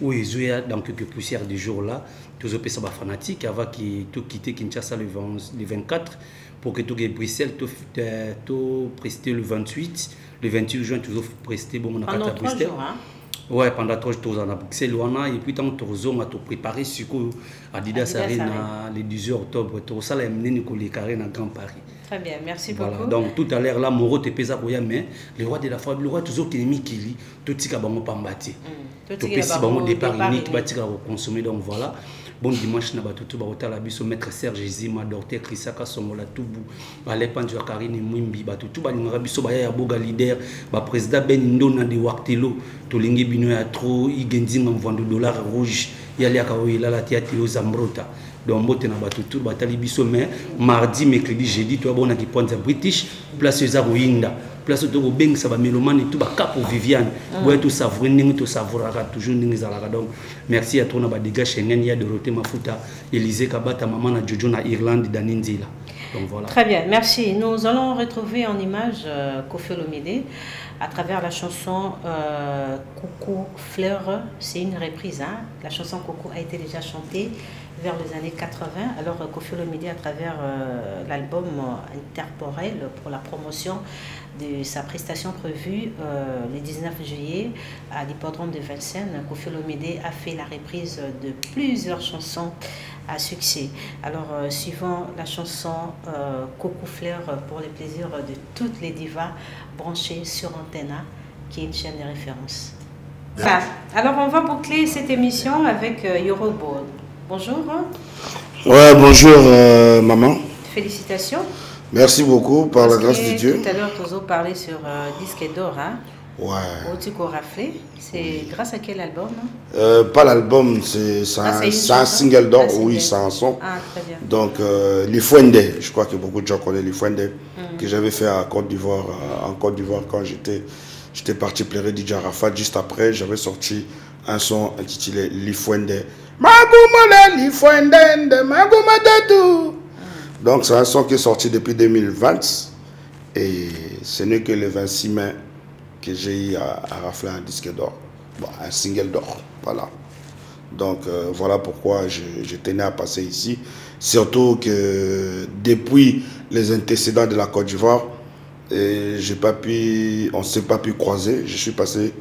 où ils ont dans quelques poussières du jour là tous les fanatiques avant qu'ils tout quitter Kinshasa le 24 pour que tout Bruxelles tout prester le 28 juin toujours prester bon on a pendant 3 jours hein? Ouais pendant 3 jours à Bruxelles et puis tant que nous avons préparé sur Adidas Arena le 18 octobre tout ça là amené Nicolas Carré dans Grand Paris. Très bien, merci voilà. beaucoup. Donc tout à l'heure là Moro te pesa pour mais le roi de la forêt le roi toujours qui est mis qui tout tika bango pambati. Tout pesi bango départ unique batika consommer donc voilà. Bon dimanche na batutu ba hôtel biso maître Serge Zima docteur Chrisaka Songola Tubu balé pandu Karine Mwimbi batutu ba ngara biso ba ya boga leader ba président Ben Ndona de Waktelo to lingi bino ya trop igendi ngam $, rouge yali akawila la tiati aux Zambrota. Donc mbote na batutu batali biso mais mardi mercredi jeudi to bona ki point British place za Ruinda place to beng sa ba melomane tout ba Capo Viviane boy tout savourer ningi to savourera toujours ningi zalaka donc merci à toi na ba dégâts Schengen ya Dorothée Mafuta Élysée Kabata maman na Jojo na Irlande d'Aninzila. Donc voilà. Très bien, merci. Nous allons retrouver en image Koffi Olomide à travers la chanson Coucou Fleur. C'est une reprise. Hein? La chanson Coucou a été déjà chantée vers les années 80. Alors Koffi Olomide à travers l'album Interporel pour la promotion de sa prestation prévue le 19 juillet à l'hippodrome de Vincennes. Koffi Olomide a fait la reprise de plusieurs chansons à succès. Alors suivant la chanson Coucou Fleur pour le plaisir de toutes les divas branchées sur Antena qui est une chaîne de référence. Enfin, alors on va boucler cette émission avec Yorobo. Bonjour. Ouais, bonjour maman. Félicitations. Merci beaucoup par la grâce de Dieu. Tout à l'heure, tu as parlé sur disque d'or. Hein? Ouais. Tu as raflé. C'est grâce à quel album? Pas l'album, c'est un single d'or, oui, c'est un son. Ah, très bien. Donc, Lifuende, je crois que beaucoup de gens connaissent Lifuende, que j'avais fait à Côte d'Ivoire, en Côte d'Ivoire quand j'étais parti pleurer DJ Arafat. Juste après, j'avais sorti un son intitulé Lifuende. Donc, c'est un son qui est sorti depuis 2020 et ce n'est que le 26 mai que j'ai eu à rafler un disque d'or, bon, un single d'or, voilà. Donc voilà pourquoi je tenais à passer ici, surtout que depuis les antécédents de la Côte d'Ivoire, on ne s'est pas pu croiser. Je suis passé,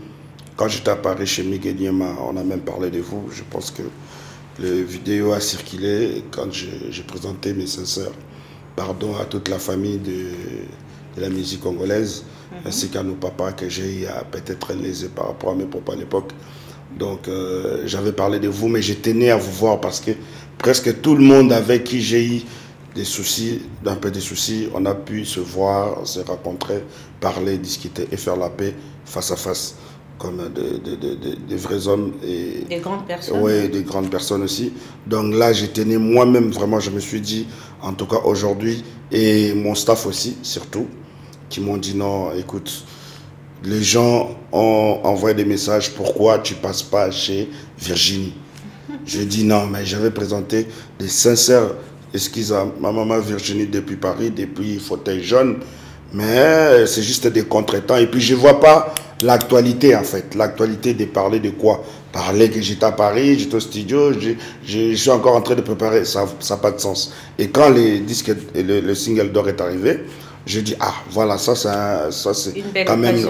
quand j'étais à Paris chez Miguel Niema, on a même parlé de vous, je pense que la vidéo a circulé quand j'ai présenté mes sincères pardon à toute la famille de la musique congolaise, ainsi qu'à nos papas que j'ai peut-être lésé par rapport à mes propos à l'époque. Donc j'avais parlé de vous, mais je tenais à vous voir parce que presque tout le monde avec qui j'ai eu des soucis, un peu de soucis, on a pu se voir, se rencontrer, parler, discuter et faire la paix face à face, comme des vrais hommes. Et des grandes personnes. Oui, des grandes personnes aussi. Donc là, je tenais moi-même, vraiment, je me suis dit, en tout cas aujourd'hui, et mon staff aussi, surtout, qui m'ont dit non, écoute, les gens ont envoyé des messages, pourquoi tu ne passes pas chez Virginie? Je dis non, mais j'avais présenté des sincères excuses à ma maman Virginie depuis Paris, depuis fauteuil jaune, mais c'est juste des contretemps. Et puis je ne vois pas l'actualité en fait, l'actualité de parler de quoi? Parler que j'étais à Paris, j'étais au studio, je suis encore en train de préparer, ça n'a pas de sens. Et quand le single d'or est arrivé, Je dis, ah, voilà, ça c'est quand même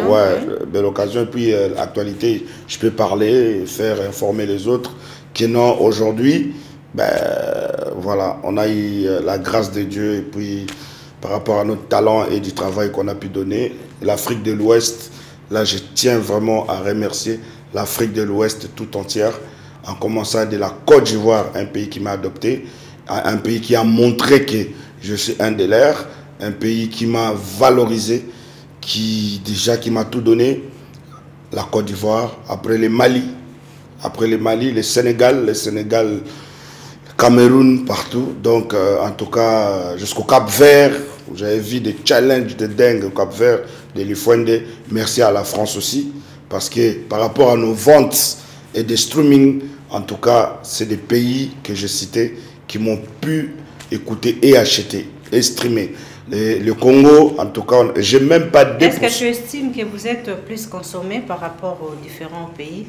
belle occasion. Et puis, l'actualité, je peux parler, faire informer les autres que non, aujourd'hui, ben, voilà, on a eu la grâce de Dieu. Et puis, par rapport à notre talent et du travail qu'on a pu donner, l'Afrique de l'Ouest, là, je tiens vraiment à remercier l'Afrique de l'Ouest tout entière, en commençant de la Côte d'Ivoire, un pays qui m'a adopté, un pays qui a montré que je suis un de leurs, un pays qui m'a valorisé, qui m'a tout donné, la Côte d'Ivoire, après le Mali, le Sénégal, Cameroun, partout. Donc, en tout cas, jusqu'au Cap-Vert, j'avais vu des challenges de dingue au Cap-Vert, de l'Ifuende. Merci à la France aussi, parce que par rapport à nos ventes et des streaming, en tout cas, c'est des pays que j'ai cités qui m'ont pu écouter et acheter et streamer. Le Congo, en tout cas, j'ai même pas de... Est-ce que tu estimes que vous êtes plus consommé par rapport aux différents pays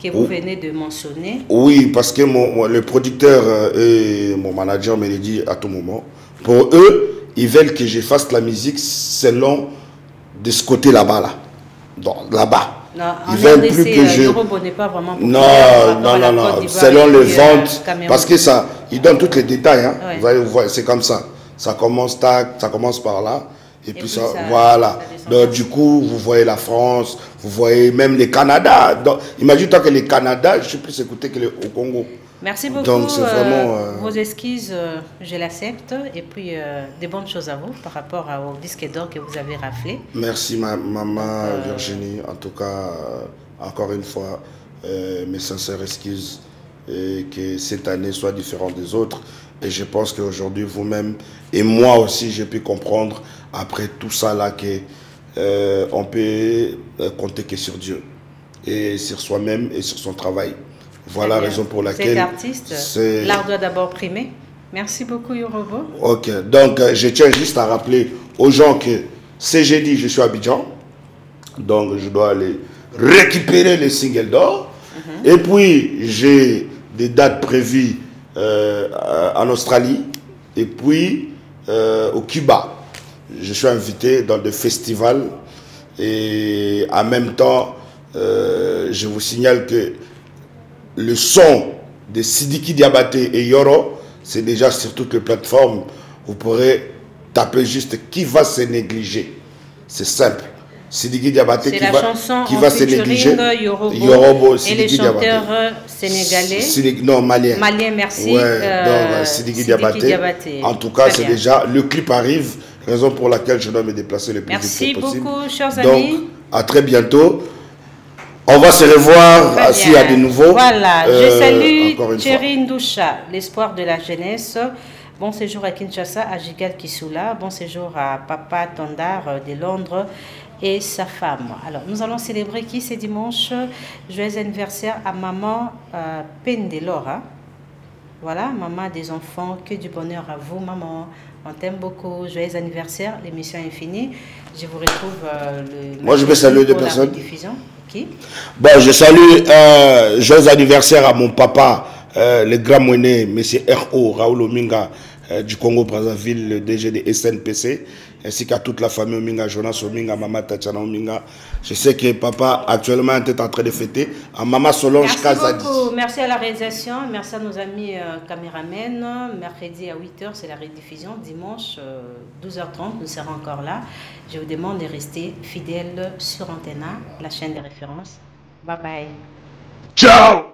que vous venez de mentionner? Oui, parce que le producteur et mon manager me le dit à tout moment. Pour eux, ils veulent que je fasse la musique selon de ce côté là-bas. Là-bas. Ils veulent plus que je... n'est pas vraiment non. Selon les ventes. Parce que ça, ils donnent tous les détails. Hein. Ouais. C'est comme ça. Ça commence par là. Et puis ça, voilà. Donc, du coup, vous voyez la France, vous voyez même le Canada. Imagine-toi que le Canada, je suis plus écouté que au Congo. Merci beaucoup. Donc, c'est vraiment, vos excuses, je l'accepte. Et puis, des bonnes choses à vous par rapport au disque d'or que vous avez raflé. Merci, maman Virginie. En tout cas, encore une fois, mes sincères excuses. Et que cette année soit différente des autres. Et je pense qu'aujourd'hui, vous-même, et moi aussi, j'ai pu comprendre, après tout ça là, qu'on peut compter que sur Dieu. Et sur soi-même et sur son travail. Voilà la raison pour laquelle... Cet artiste, l'art doit d'abord primer. Merci beaucoup, Yorobo. Ok, donc je tiens juste à rappeler aux gens que c'est jeudi, je suis à Abidjan. Donc je dois aller récupérer les singles d'or. Et puis, j'ai des dates prévues en Australie et puis au Cuba. Je suis invité dans des festivals et en même temps, je vous signale que le son de Sidiki Diabaté et Yoro, c'est déjà sur toutes les plateformes. Vous pourrez taper juste qui va se négliger. C'est simple. Sidiki Diabaté qui va se négliger. Yorobo et les chanteurs sénégalais. Non, maliens. Maliens, merci. Donc Sidiki Diabaté. En tout cas, c'est déjà, le clip arrive, raison pour laquelle je dois me déplacer le plus vite possible. Merci beaucoup, chers amis. Donc, à très bientôt. On va se revoir s'il y a de nouveau. Voilà, je salue Thierry Ndoucha, l'espoir de la jeunesse. Bon séjour à Kinshasa, à Jigal Kissoula. Bon séjour à Papa Tondar de Londres et sa femme. Alors, nous allons célébrer qui ce dimanche? Joyeux anniversaire à maman Pendelora. Voilà, maman des enfants, que du bonheur à vous, maman. On t'aime beaucoup. Joyeux anniversaire, l'émission est finie. Je vous retrouve Moi, je vais saluer deux personnes. Qui? Bon, je salue joyeux anniversaire à mon papa, le grand moiné, M. R.O. Raoul Ominga du Congo-Brazzaville, le DG de SNPC, ainsi qu'à toute la famille Ominga, Jonas Ominga, Maman Tatiana Ominga. Je sais que papa actuellement est en train de fêter, à Maman Solange Kazadi. Merci beaucoup. Merci à la réalisation, merci à nos amis caméramens. Mercredi à 8h, c'est la rediffusion. Dimanche, 12h30, nous serons encore là. Je vous demande de rester fidèles sur Antena, la chaîne de référence. Bye bye. Ciao!